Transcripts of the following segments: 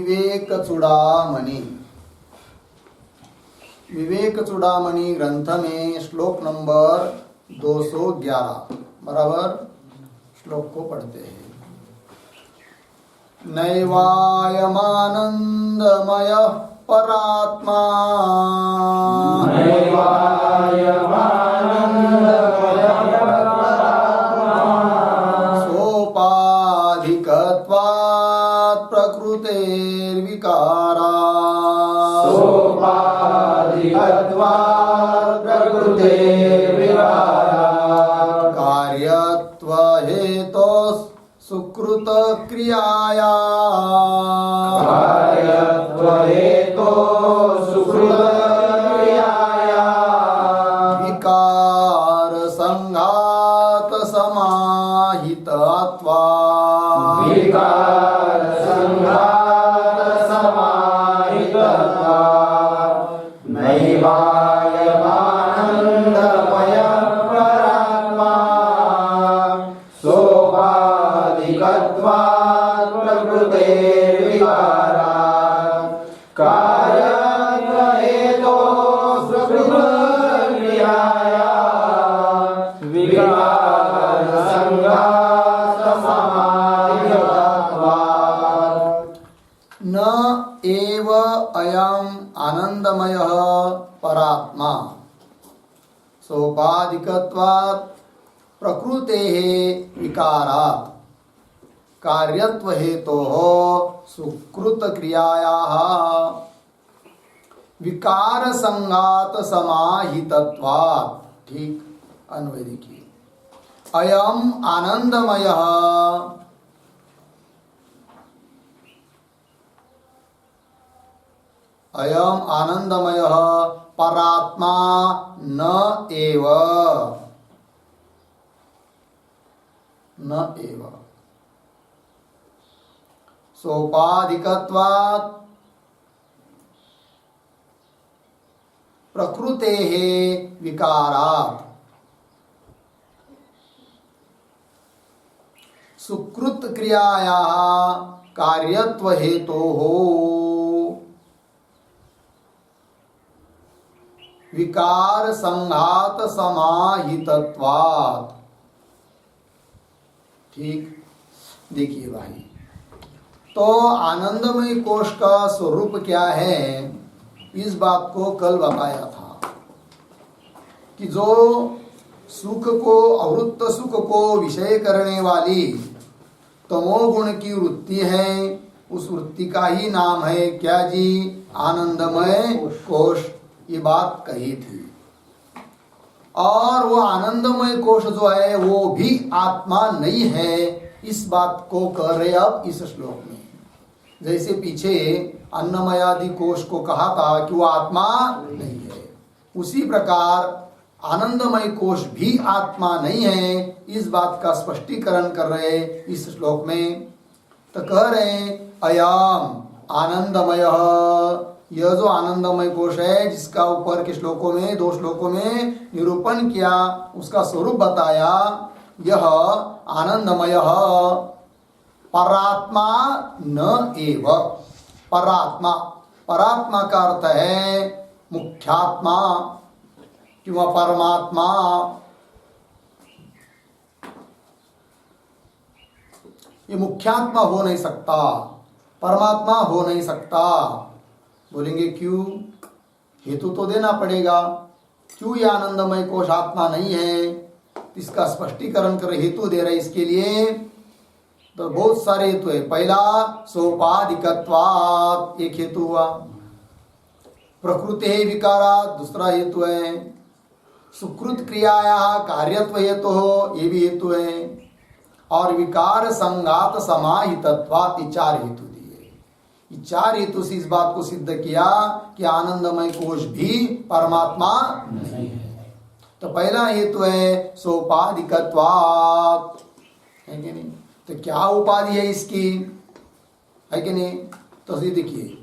विवेक चूड़ामणि। विवेक चूड़ामणि ग्रंथ में श्लोक नंबर 211 बराबर श्लोक को पढ़ते हैं। नैवायमानंदमय परात्मा सोपाधिकत्वात् प्रकृतेर्विकारा कार्यत्व हेतो सुकृत क्रियाया विकार संघात समाहितत्वा नैवायमानंदमय परात्मा सोपाधिकत्वात् प्रकृतेर्विकारा कार्यत्वहेतो सुकृतक्रियाया विकारसंघात समाहितत्वात्। न एव अयम् आनंदमयः परात्मा सोपाधिकत्वात् प्रकृतेः विकारात् कार्यत्व हेतोः सुकृत क्रियायाः विकार संघात समाहितत्वात्। ठीक अन्वय देखिए। अयम आनंदमयः अयम आनंदमयः परात्मा न एव सोपाधिकत्वात् प्रकृतेः विकारात् सुकृत क्रियायाः कार्यत्व हेतोः विकार संघात समाहितत्वात्। ठीक देखिए भाई, तो आनंदमय कोश का स्वरूप क्या है, इस बात को कल बताया था कि जो सुख को अवृत्त सुख को विषय करने वाली तमोगुण की वृत्ति है, उस वृत्ति का ही नाम है क्या जी, आनंदमय कोश। ये बात कही थी। और वो आनंदमय कोश जो है वो भी आत्मा नहीं है, इस बात को कह रहे अब इस श्लोक में। जैसे पीछे अन्नमयादि कोश को कहा था कि वो आत्मा नहीं है, उसी प्रकार आनंदमय कोश भी आत्मा नहीं है, इस बात का स्पष्टीकरण कर रहे इस श्लोक में। तो कह रहे अयम आनंदमय, यह जो आनंदमय कोश है जिसका ऊपर के श्लोकों में 2 श्लोकों में निरूपण किया, उसका स्वरूप बताया, यह आनंदमय परात्मा न एव। परात्मा, परात्मा का अर्थ है मुख्यात्मा किंवा परमात्मा। ये मुख्यात्मा हो नहीं सकता, परमात्मा हो नहीं सकता। बोलेंगे क्यों, हेतु तो देना पड़ेगा, क्यों ये आनंदमय कोश आत्मा नहीं है, इसका स्पष्टीकरण कर हेतु दे रहे इसके लिए। तो बहुत सारे हेतु है। पहला सोपाधिकत्वात् एक हेतु हुआ, प्रकृते विकारात् दूसरा हेतु है, सुकृत क्रियाया कार्यत्व हेतु हो ये भी हेतु है, और विकार संघात समाहितत्वात् 4 हेतु दिए। 4 हेतु से इस बात को सिद्ध किया कि आनंदमय कोश भी परमात्मा नहीं है। तो पहला हेतु है सोपाधिकत्वात्, है कि नहीं। तो क्या उपाधि है इसकी, है कि नहीं। तो देखिए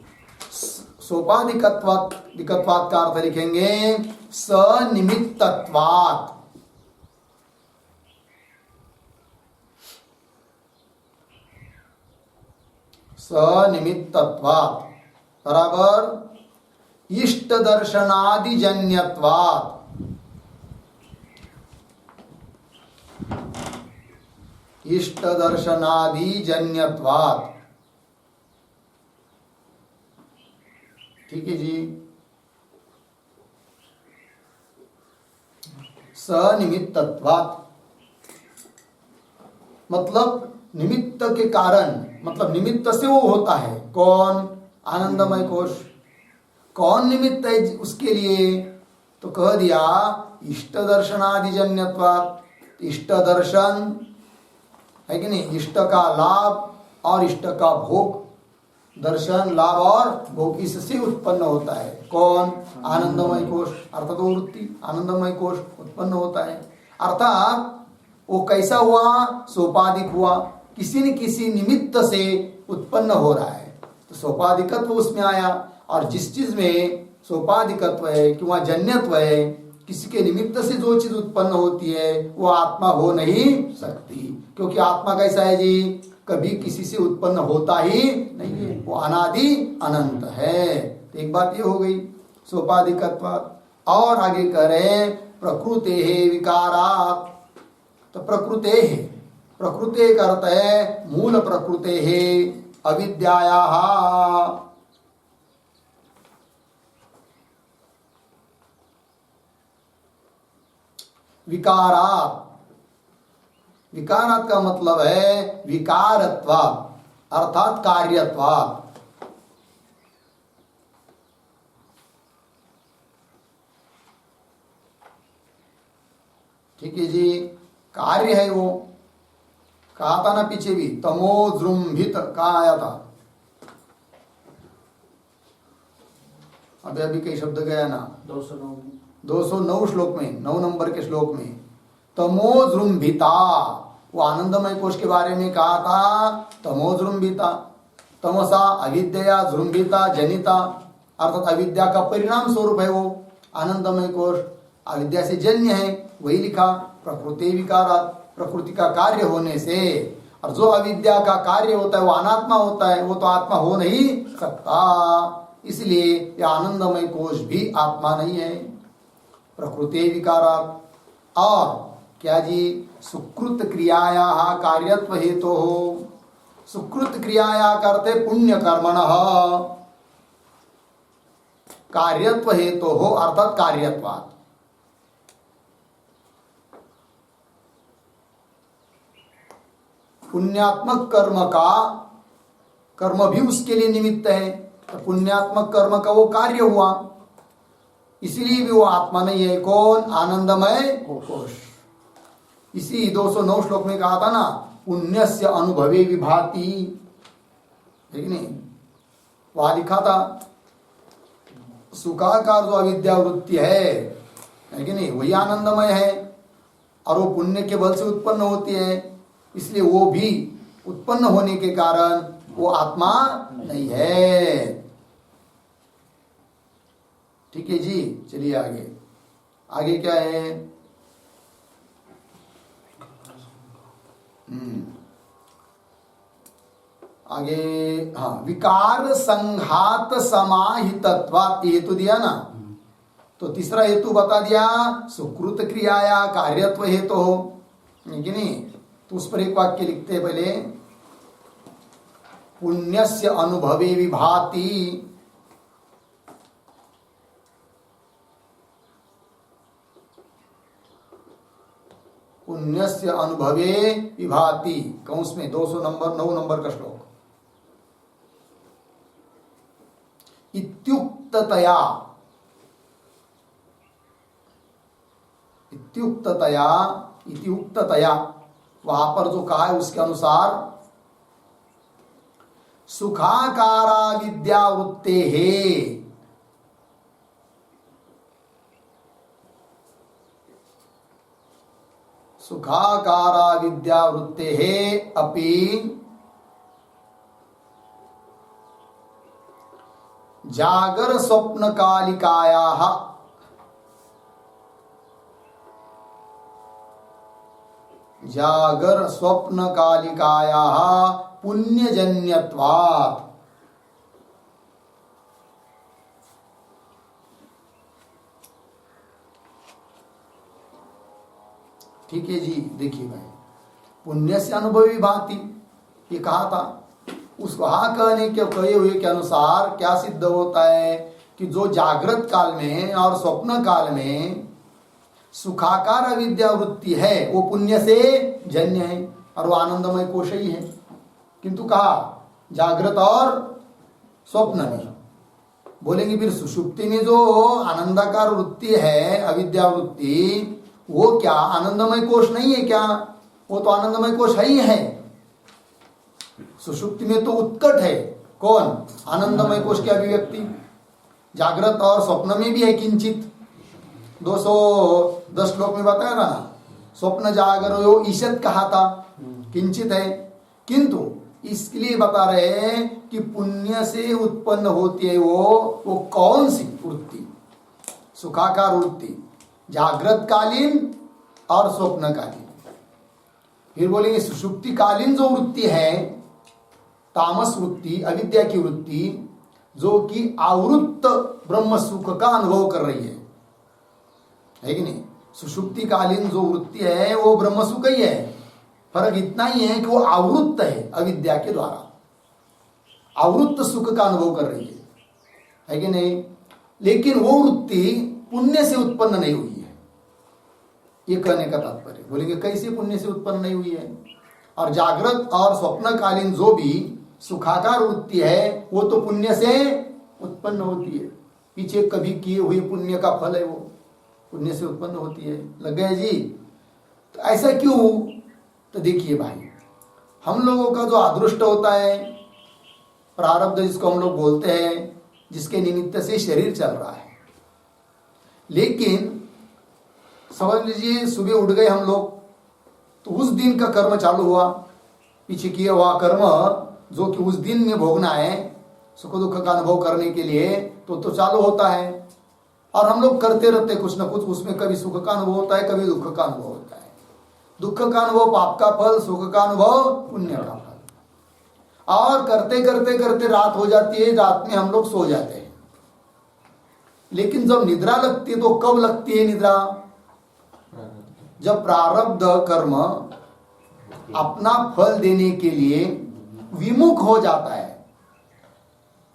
सोपाधिकत्वात् का अर्थ लिखेंगे सनिमित्तत्वात्। सनिमित्तत्वात् बराबर इष्ट दर्शनादिजन्यत्वात् इष्ट दर्शनादिजन्यत्वात्। ठीक है जी। सनिमित्तत्वात् मतलब निमित्त के कारण, मतलब निमित्त से वो होता है। कौन? आनंदमय कोश। कौन निमित्त है उसके लिए? तो कह दिया इष्ट दर्शनादिजन्यत्वात्। इष्ट दर्शन है कि नहीं, इष्ट का लाभ और इष्ट का भोग, दर्शन लाभ और भोग इससे उत्पन्न होता है। कौन? आनंदमय कोश अर्थात वो वृत्ति आनंदमय कोश उत्पन्न होता है। अर्थात वो कैसा हुआ? सोपाधिक हुआ, किसी न किसी निमित्त से उत्पन्न हो रहा है। तो सोपाधिकत्व उसमें आया, और जिस चीज में सोपाधिकत्व है कि वहाँ जन्यत्व है, किसी के निमित्त से जो चीज उत्पन्न होती है वो आत्मा हो नहीं सकती, क्योंकि आत्मा कैसा है जी? कभी किसी से उत्पन्न होता ही नहीं है, वो अनादि अनंत है। तो एक बात ये हो गई सोपाधिकत्व। और आगे कह रहे प्रकृते विकारात्। तो प्रकृते है, प्रकृते का अर्थ है मूल प्रकृते है अविद्यायाः विकारात्। विकारात् का मतलब है विकारत्वात् अर्थात कार्यत्वात्। ठीक है जी। कार्य है वो, कहा था ना पीछे भी, तमोजृंभित कहा आया था। अभी अभी कई शब्द गया ना 209 श्लोक में, 9 नंबर के श्लोक में तमोजृंभिता, वो आनंदमय कोश के बारे में कहा था। तमोजृंभिता, तमसा अविद्या जृंभिता जनिता, अर्थात अविद्या का परिणाम स्वरूप है वो आनंदमय कोश, अविद्या से जन्य है, वही लिखा। प्रकृति विकारात्, प्रकृति का कार्य होने से, और जो अविद्या का कार्य होता है वो अनात्मा होता है, वो तो आत्मा हो नहीं सकता। इसलिए यह आनंदमय कोश भी आत्मा नहीं है। प्रकृति विकारात्। और क्या जी? सुकृत क्रियाया कार्यत्व हेतु हो। सुकृत क्रियाया करते पुण्य कर्मणः कार्यत्व हेतु हो अर्थात कार्यत्वात्। पुण्यात्मक कर्म का कर्म भी उसके लिए निमित्त है, तो पुण्यात्मक कर्म का वो कार्य हुआ, इसलिए भी वो आत्मा नहीं है। कौन? आनंदमय कोश। इसी 209 श्लोक में कहा था ना, पुण्यस्य अनुभवे विभाति, ठीक नहीं? वहां लिखा था सुखाकार जो अविद्या वृत्ति है कि नहीं, वही आनंदमय है, और वो पुण्य के बल से उत्पन्न होती है, इसलिए वो भी उत्पन्न होने के कारण वो आत्मा नहीं है। ठीक है जी। चलिए आगे, आगे क्या है? आगे हाँ, विकार संघात समाहितत्वात् हेतु दिया ना, तो तीसरा हेतु बता दिया सुकृत क्रियाया कार्यत्व हेतु हो, कि नहीं? तो उस पर एक वाक्य लिखते हैं पहले, पुण्यस्य अनुभवे विभाति, पुण्यस्य अनुभवे विभाति, कंस में 209 नंबर का श्लोक। इत्युक्ततया, इत्युक्ततया, इत्युक्ततया वहां पर जो कहा है उसके अनुसार सुखाकारा विद्यावृत्ते है, सुखाकारा विद्यावृत्ते है अपि जागर स्वप्न कालिकायाः जागर स्वप्न कालिकायाः पुण्यजन्यत्वात्। ठीक है जी, देखिए भाई, पुण्य से अनुभवी भांति ये कहा था। उस वहां कहने के कहे हुए के अनुसार क्या सिद्ध होता है कि जो जागृत काल में और स्वप्न काल में सुखाकार अविद्या वृत्ति है वो पुण्य से जन्य है और वो आनंदमय कोश ही है। किंतु कहा जागृत और स्वप्न में, बोलेंगे फिर सुषुप्ति में जो आनंदाकार वृत्ति है अविद्या वृत्ति, वो क्या आनंदमय कोश नहीं है क्या? वो तो आनंदमय कोश है ही है। सुषुप्ति में तो उत्कट है कौन? आनंदमय कोश की अभिव्यक्ति। जागृत और स्वप्न में भी है किंचित। 210 श्लोक में बताया था ना, स्वप्न जागरो ईशत कहा था, किंचित है। किंतु इसके लिए बता रहे हैं कि पुण्य से उत्पन्न होती है वो कौन सी वृत्ति? सुखाकार वृत्ति, जागृत कालीन और स्वप्न कालीन। फिर बोलेंगे सुषुप्ति कालीन जो वृत्ति है तामस वृत्ति, अविद्या की वृत्ति, जो कि आवृत्त ब्रह्म सुख का अनुभव कर रही है कि नहीं? सुषुप्ति कालीन जो वृत्ति है वो ब्रह्म सुख ही है। फर्क इतना ही है कि वो आवृत्त है अविद्या के द्वारा, आवृत्त सुख का अनुभव कर रही है कि नहीं? लेकिन वो वृत्ति पुण्य से उत्पन्न नहीं हुई है, ये कहने का तात्पर्य। बोलेंगे कैसे पुण्य से उत्पन्न नहीं हुई है? और जागृत और स्वप्न कालीन जो भी सुखाकार वृत्ति है वो तो पुण्य से उत्पन्न होती है। पीछे कभी किए हुए पुण्य का फल है, वो पुण्य से उत्पन्न होती है। लग गया जी? तो ऐसा क्यों? तो देखिए भाई, हम लोगों का जो अदृष्ट होता है, प्रारब्ध जिसको हम लोग बोलते हैं, जिसके निमित्त से शरीर चल रहा है, लेकिन समझ लीजिए सुबह उठ गए हम लोग तो उस दिन का कर्म चालू हुआ, पीछे किया हुआ कर्म जो कि उस दिन में भोगना है, सुख दुख का अनुभव करने के लिए, तो चालू होता है। और हम लोग करते रहते कुछ ना कुछ, उसमें कभी सुख का अनुभव होता है, कभी दुख का अनुभव होता है। दुख का अनुभव पाप का फल, सुख का अनुभव पुण्य का फल। और करते करते करते रात हो जाती है, रात में हम लोग सो जाते हैं। लेकिन जब निद्रा लगती है तो कब लगती है निद्रा? जब प्रारब्ध कर्म अपना फल देने के लिए विमुख हो जाता है,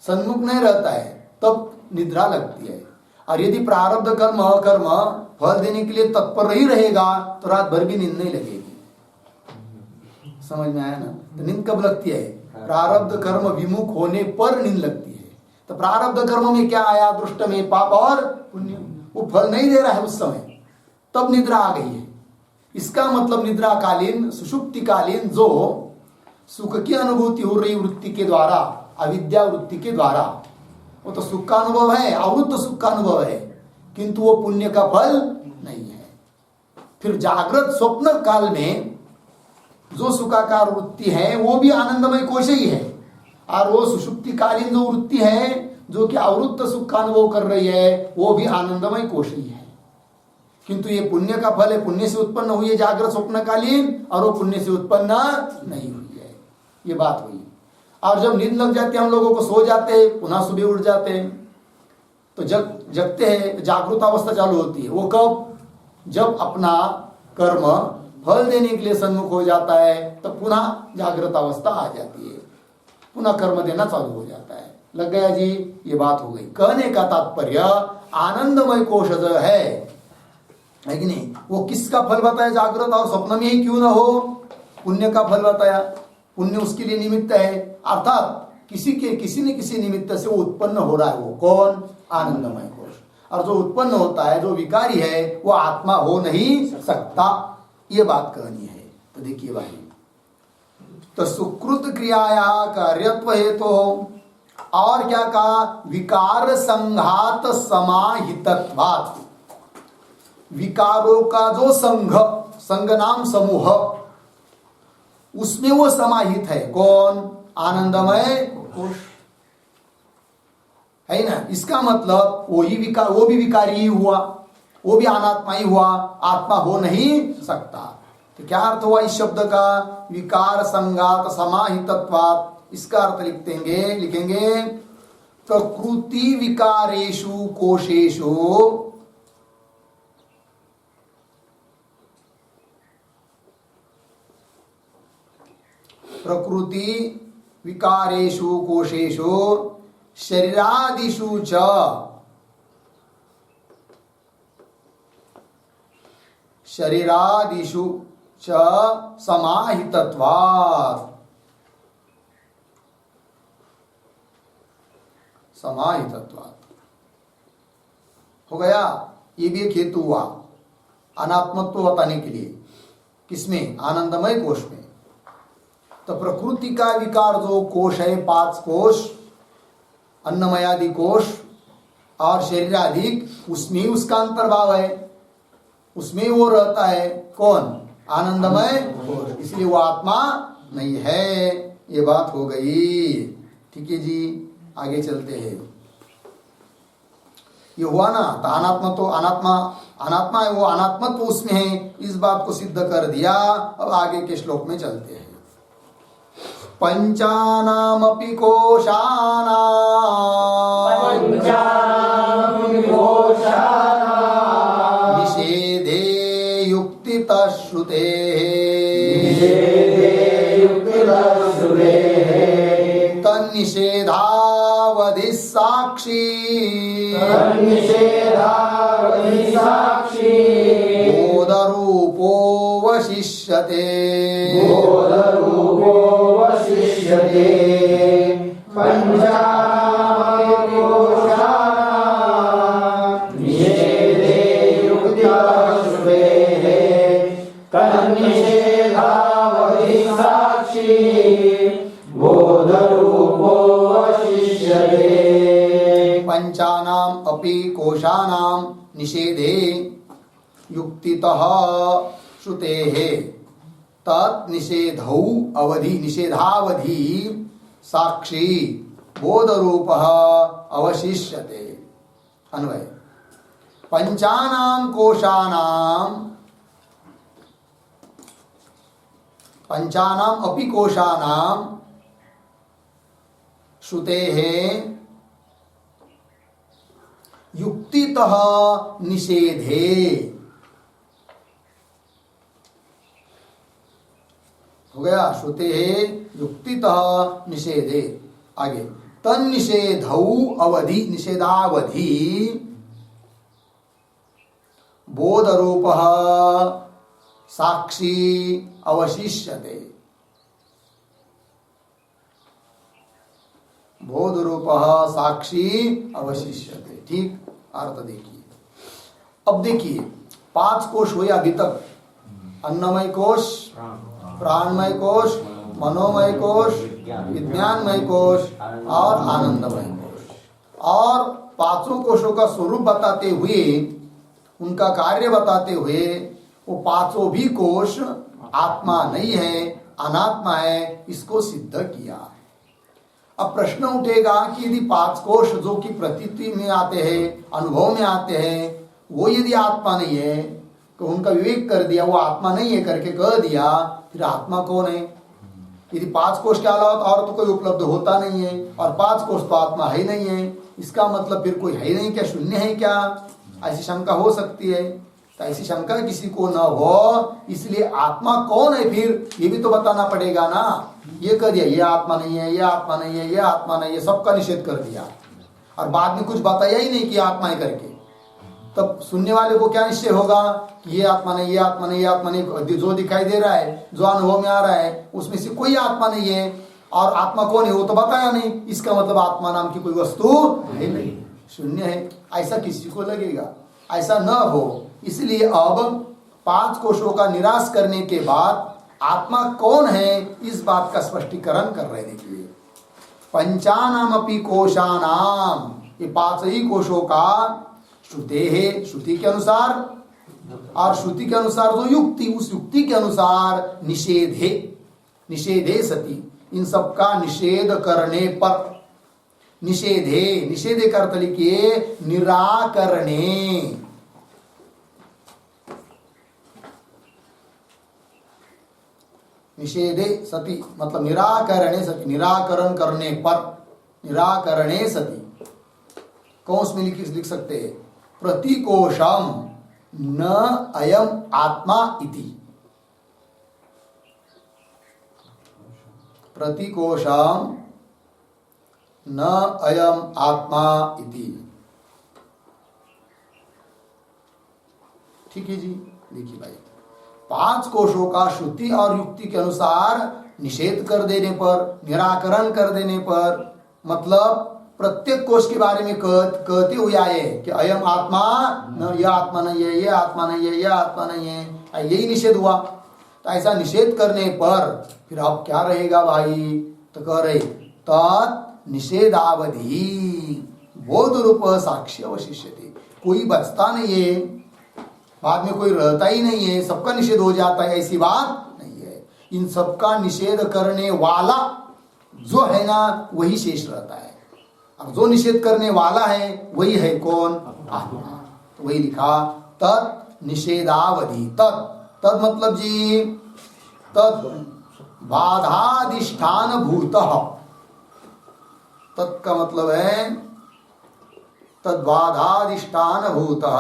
सन्मुख नहीं रहता है, तब निद्रा लगती है। और यदि प्रारब्ध कर्म फल देने के लिए तत्पर ही रहेगा तो रात भर भी नींद नहीं लगेगी। समझ में आया ना? तो नींद कब लगती है? प्रारब्ध कर्म विमुख होने पर नींद लगती है। तो प्रारब्ध कर्म में क्या आया? दृष्ट में पाप और पुण्य, वो फल नहीं दे रहा है उस समय, तब निद्रा आ गई है। इसका मतलब निद्रा कालीन, सुषुप्ति कालीन जो सुख की अनुभूति हो रही वृत्ति के द्वारा, अविद्या वृत्ति के द्वारा, वो तो सुख का अनुभव है, आवृत्त सुख का अनुभव है, किंतु वो पुण्य का फल नहीं है। फिर जागृत स्वप्न काल में जो सुखाकार वृत्ति है वो भी आनंदमय कोश ही है, और वो सुषुप्ति कालीन जो वृत्ति है जो कि आवृत्त सुख का अनुभव कर रही है वो भी आनंदमय कोश ही है। किंतु ये पुण्य का फल है, पुण्य से उत्पन्न हुई है जागृत स्वप्न कालीन, और वो पुण्य से उत्पन्न नहीं हुई है। ये बात हुई। और जब नींद लग जाती है हम लोगों को, सो जाते हैं, पुनः सुबह उठ जाते हैं, तो जगते हैं, जागृत अवस्था चालू होती है। वो कब? जब अपना कर्म फल देने के लिए सन्मुख हो जाता है, तो पुनः जागृत अवस्था आ जाती है, पुनः कर्म देना चालू हो जाता है। लग गया जी? ये बात हो गई। कहने का तात्पर्य आनंदमय कोश जो है कि नहीं, वो किसका फल बताया? जागृत और स्वप्न में ही क्यों ना हो, पुण्य का फल बताया। पुण्य उसके लिए निमित्त है, अर्थात किसी न किसी निमित्त से वो उत्पन्न हो रहा है। वो कौन? आनंदमय कोश। और जो उत्पन्न होता है, जो विकारी है, वो आत्मा हो नहीं सकता। ये बात कहनी है। तो देखिए भाई, तो सुकृत क्रियाया कार्यत्व हेतु और क्या कहा? विकार संघात समाहितत्वात्। विकारों का जो संघ नाम समूह, उसमें वो समाहित है। कौन? आनंदमय कोश है ना। इसका मतलब वो भी विकारी ही हुआ, वो भी अनात्मा ही हुआ, आत्मा हो नहीं सकता। तो क्या अर्थ हुआ इस शब्द का? विकार संगात समाहितत्वात्। इसका अर्थ लिखेंगे प्रकृति विकारेषु कोशेषु प्रकृति विकारेषु कोशेषु शरीरादिषु च समाहितत्वात्। हो गया। ये भी एक हेतु हुआ अनात्मत्व बताने के लिए। किसमें? आनंदमय कोश में। तो प्रकृति का विकार जो कोश है, 5 कोश, अन्नमयादि कोश और शरीरादि, उसमें उसका अंतर्भाव है, उसमें वो रहता है। कौन? आनंदमय कोश। इसलिए वो आत्मा नहीं है। ये बात हो गई। ठीक है जी, आगे चलते हैं। ये हुआ ना, तो अनात्मा है, वो अनात्मत्व उसमें है, इस बात को सिद्ध कर दिया। अब आगे के श्लोक में चलते हैं। पंचानामपि कोशानां निषेधे युक्तितः श्रुतेः तन्निषेधावधिः साक्षी बोधरूपो वशिष्यते। पंचानाम अपि कोशानाम निषेधे युक्तितः श्रुतेः तत् निषेधावधि साक्षी बोधरूपः अवशिष्यते। अन्वय। पंचानाम अपि कोशानाम श्रुतेः युक्तितः निषेधे। हो गया। श्रुते युक्तितः निषेधे। आगे निषेधावधि बोधरूपः साक्षी अवशिष्यते। बोधरूपः साक्षी अवशिष्यते। ठीक, अर्थ देखिए। अब देखिए 5 कोश हुए अभी तक। अन्नमय कोश, प्राणमय कोश, मनोमय कोश, विज्ञानमय कोश और आनंदमय कोश। और 5 कोशों का स्वरूप बताते हुए, उनका कार्य बताते हुए, वो 5 भी कोश आत्मा नहीं है, अनात्मा है, इसको सिद्ध किया। अब प्रश्न उठेगा कि यदि 5 कोश जो कि प्रतीति में आते हैं, अनुभव में आते हैं, वो यदि आत्मा नहीं है, तो उनका विवेक कर दिया, वो आत्मा नहीं है करके कह दिया, फिर आत्मा कौन है? यदि 5 कोश के अलावा और तो कोई उपलब्ध होता नहीं है, और 5 कोश तो आत्मा है ही नहीं है, इसका मतलब फिर कोई है नहीं क्या? शून्य है क्या? ऐसी शंका हो सकती है। तो ऐसी शंका किसी को न हो, इसलिए आत्मा कौन है फिर ये भी तो बताना पड़ेगा ना। ये कर दिया ये आत्मा नहीं है, ये आत्मा नहीं है, ये आत्मा नहीं है, सबका निषेध कर दिया, और बाद में कुछ बताया ही नहीं कि आत्मा है करके। तब सुनने वाले को क्या निश्चय होगा कि ये आत्मा नहीं, ये आत्मा नहीं, ये आत्मा नहीं। जो दिखाई दे रहा है, जो अनुभव में आ रहा है, उसमें से कोई आत्मा नहीं है, और आत्मा कौन है वो तो बताया नहीं। इसका मतलब आत्मा नाम की कोई वस्तु है नहीं, शून्य है, ऐसा किसी को लगेगा। ऐसा न हो, इसलिए अब 5 कोशों का निराश करने के बाद आत्मा कौन है, इस बात का स्पष्टीकरण कर रहे देखिए। पंचानामपि कोशानाम, ये 5 ही कोशों का श्रुते है, श्रुति के अनुसार, और श्रुति के अनुसार जो युक्ति, उस युक्ति के अनुसार निषेधे सती, इन सब का निषेध करने पर, निषेधे का अर्थ लिखिए निराकरणे। निषेधे सति मतलब निराकरणे सति, निराकरण करने पर, निराकरणे सति कौंस में लिख सकते हैं प्रतिकोशम न अयम आत्मा इति, प्रतिकोशम न अयम आत्मा इति। ठीक है जी, देखिए भाई, 5 कोशों का श्रुति और युक्ति के अनुसार निषेध कर देने पर, निराकरण कर देने पर, मतलब प्रत्येक कोश के बारे में कहते हुए आए कि अयम आत्मा न, यह आत्मा नहीं है, यह आत्मा नहीं है, यह आत्मा नहीं है, यही निषेध हुआ। तो ऐसा निषेध करने पर फिर अब क्या रहेगा भाई, तो कह रहे तत् निषेधावधि बोध रूप साक्ष्य अवशिष्यते, कोई बचता नहीं है, बाद में कोई रहता ही नहीं है, सबका निषेध हो जाता है, ऐसी बात नहीं है। इन सबका निषेध करने वाला जो है ना वही शेष रहता है, अब जो निषेध करने वाला है वही है कौन, आत्मा। तो वही लिखा तत् निषेधावधि, तत् मतलब जी तत् बाधाधिष्ठान भूतः, तत् का मतलब है तद बाधाधिष्ठान भूतः,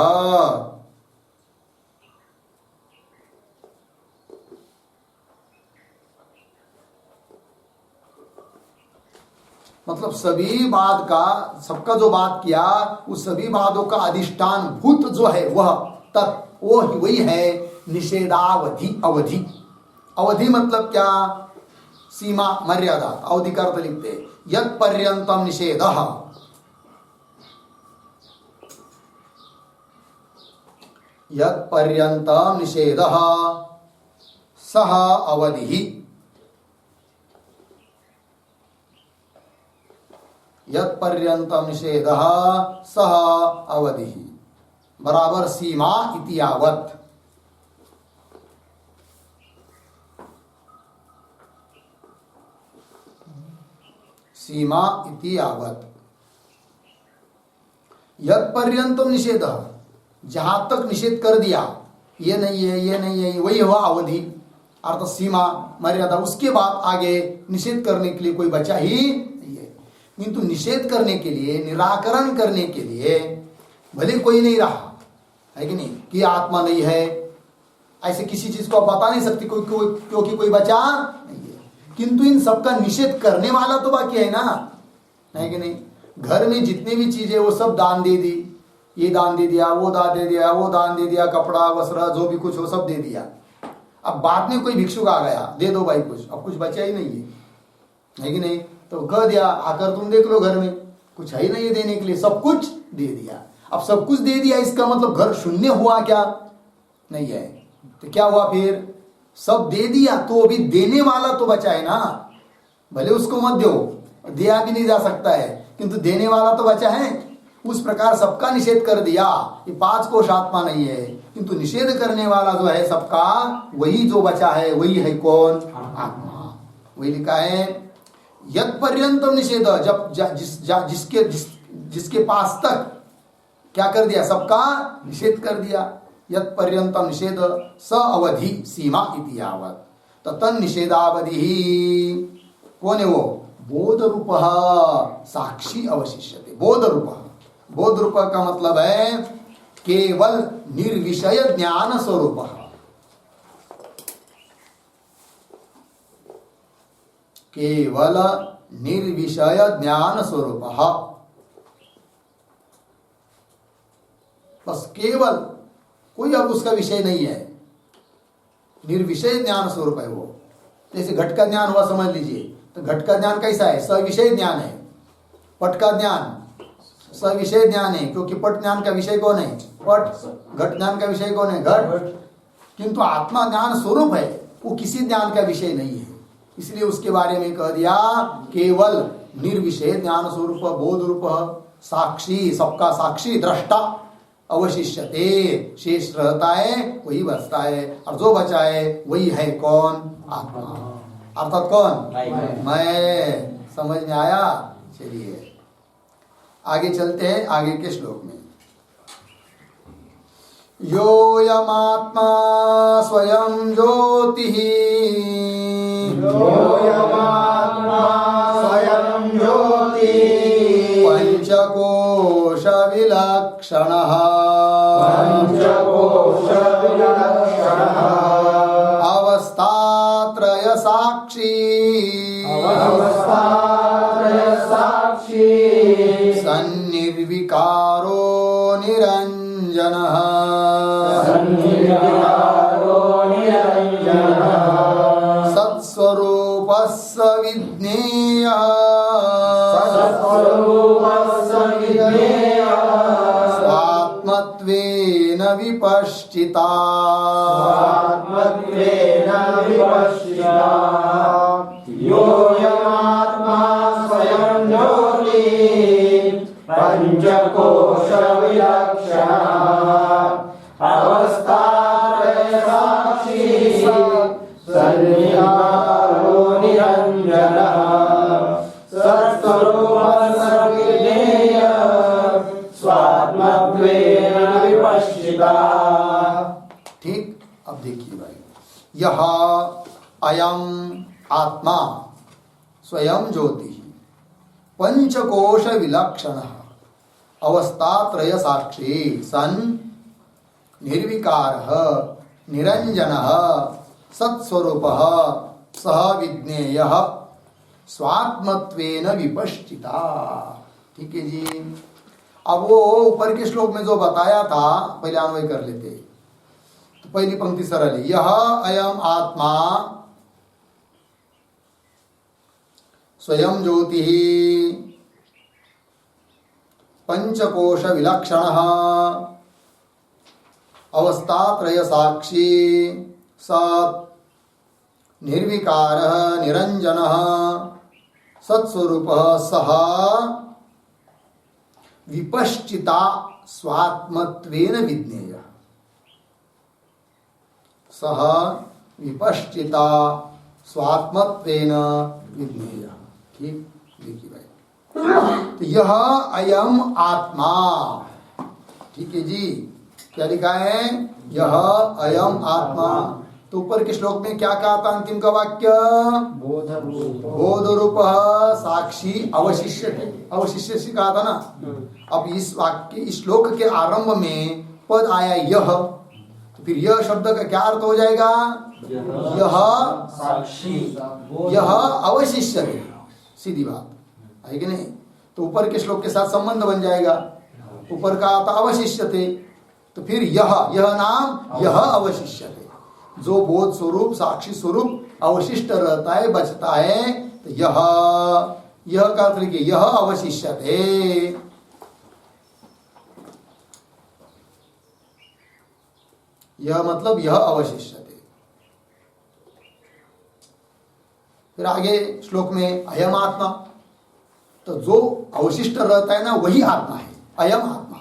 मतलब सभी बाद का, सबका जो बात किया उस सभी बातों का अधिष्ठान भूत जो है वह तत्, वो वही है निषेधावधि। अवधि, अवधि मतलब क्या, सीमा, मर्यादा। अवधि का अर्थ लिखते यत् पर्यंतम निषेधः, यत् पर्यंतम निषेधः सह अवधि, यत् पर्यंतम निषेधः सह अवधि बराबर सीमा इति यावत्। सीमा इति यावत्, यत् पर्यंतम निषेधः, जहां तक निषेध कर दिया ये नहीं है, ये नहीं है, वही हुआ अवधि, अर्थात सीमा, मर्यादा। उसके बाद आगे निषेध करने के लिए कोई बचा ही नहीं है। किंतु निषेध करने के लिए, निराकरण करने के लिए भले कोई नहीं रहा है कि नहीं, कि आत्मा नहीं है, ऐसे किसी चीज को बता नहीं सकती क्योंकि कोई बचा नहीं है, किंतु इन सबका निषेध करने वाला तो बाकी है ना, है कि नहीं। घर में जितने भी चीजें वो सब दान दे दी, ये दान दे दिया, वो दान दे दिया, वो दान दे दिया, कपड़ा वस्त्र जो भी कुछ वो सब दे दिया। अब बाद में कोई भिक्षुक आ गया, दे दो भाई कुछ, अब कुछ बचा ही नहीं है कि नहीं। तो कह दिया आकर तुम देख लो, घर में कुछ है ही नहीं है देने के लिए, सब कुछ दे दिया। अब सब कुछ दे दिया इसका मतलब घर शून्य हुआ क्या, नहीं है। तो क्या हुआ फिर, सब दे दिया तो अभी देने वाला तो बचा है ना, भले उसको मत दो, दिया भी नहीं जा सकता है, किंतु देने वाला तो बचा है। उस प्रकार सबका निषेध कर दिया, ये 5 कोश आत्मा नहीं है, किंतु निषेध करने वाला जो है सबका, वही जो बचा है वही है कौन, आत्मा। वही लिखा है यत् पर्यंतम निषेध, जब जिसके पास तक क्या कर दिया, सबका निषेध कर दिया। यत् पर्यंतम निषेध स अवधि सीमा इति यावत्, तो तन निषेधावधि कौन है वो, बोध रूप साक्षी अवशिष्यते। बोध रूप, बोध रूप का मतलब है केवल निर्विषय ज्ञान स्वरूप, केवल निर्विषय ज्ञान स्वरूप, बस केवल, कोई अब उसका विषय नहीं है, निर्विषय ज्ञान स्वरूप है वो। जैसे घट का ज्ञान हुआ समझ लीजिए, तो घट का ज्ञान कैसा है, सविषय ज्ञान है। पट का ज्ञान सविषय ज्ञान है, क्योंकि पट ज्ञान का विषय कौन है, पट। घट ज्ञान का विषय कौन है, घट। किंतु आत्मा ज्ञान स्वरूप है, वो किसी ज्ञान का विषय नहीं है, इसलिए उसके बारे में कह दिया केवल निर्विषय ज्ञान स्वरूप, बोध रूप, साक्षी, सबका साक्षी, दृष्टा, अवशिष्यते, शेष रहता है वही बचता है, और जो बचा है वही है कौन, आत्मा। अर्थात कौन, मैं। समझ में आया। चलिए आगे चलते हैं, आगे के श्लोक में। योऽयमात्मा स्वयं ज्योतिः योऽयमात्मा स्वयं ज्योतिः पंचकोश विलक्षणः पंचकोशविलक्षणः अवस्थात्रय साक्षी अवस्थात्रयसाक्षी सन्निर्विकारो निरञ्जनः सन्निर्विकारो निरञ्जनः सत्स्वरूपः सविज्ञेयः सत्स्वरूपः सविज्ञेयः स्वात्मत्वेन विपश्चिता स्वात्मत्वेन विपश्चिता योऽयमात्मा स्वयं ज्योतिः पंचकोशविलक्षणः अवस्थात्रयसाक्षी सन्निर्विकारो निरञ्जनः सत्स्वरूपः सविज्ञेयः स्वात्मत्वेन विपश्चिता। ठीक। अब देखिए भाई, यह अयम आत्मा स्वयं ज्योति पंचकोश विलक्षण अवस्थात्रय साक्षी सन निर्विकार निरंजन सत्स्वरूप सह विज्ञेय स्वात्मत्वेन विपश्चिता। ठीक है जी। अब वो ऊपर के श्लोक में जो बताया था पहले अन्वय कर लेते। तो पहली पंक्ति सरल है, यह अयम आत्मा स्वयं ज्योति पंचकोश विलक्षण अवस्थात्रय साक्षी सत् निर्विकार निरंजन सत्स्वरूप सह विपश्चिता स्वात्मत्वेन विज्ञेय सह विपश्चिता स्वात्मत्वेन विज्ञेय। ठीक। देखिए भाई, तो यह अयम आत्मा, ठीक है जी। क्या लिखा है? यह अयम आत्मा। तो ऊपर के श्लोक में क्या कहा था? अंतिम का वाक्य बोध रूप साक्षी अवशिष्यते, अवशिष्य से कहा था ना। अब इस वाक्य इस श्लोक के आरंभ में पद आया यह, तो फिर यह शब्द का क्या अर्थ हो जाएगा? यह साक्षी यह अवशिष्य है, सीधी बात है कि नहीं। तो ऊपर के श्लोक के साथ संबंध बन जाएगा। ऊपर का आता अवशिष्य थे, तो फिर यह नाम यह अवशिष्य थे। जो बोध स्वरूप साक्षी स्वरूप अवशिष्ट रहता है, बचता है, तो यह का अर्थ लिखिए, यह अवशिष्य थे। यह मतलब यह अवशिष्य थे। फिर आगे श्लोक में अयम आत्मा, तो जो अवशिष्ट रहता है ना वही आत्मा है, अयम आत्मा।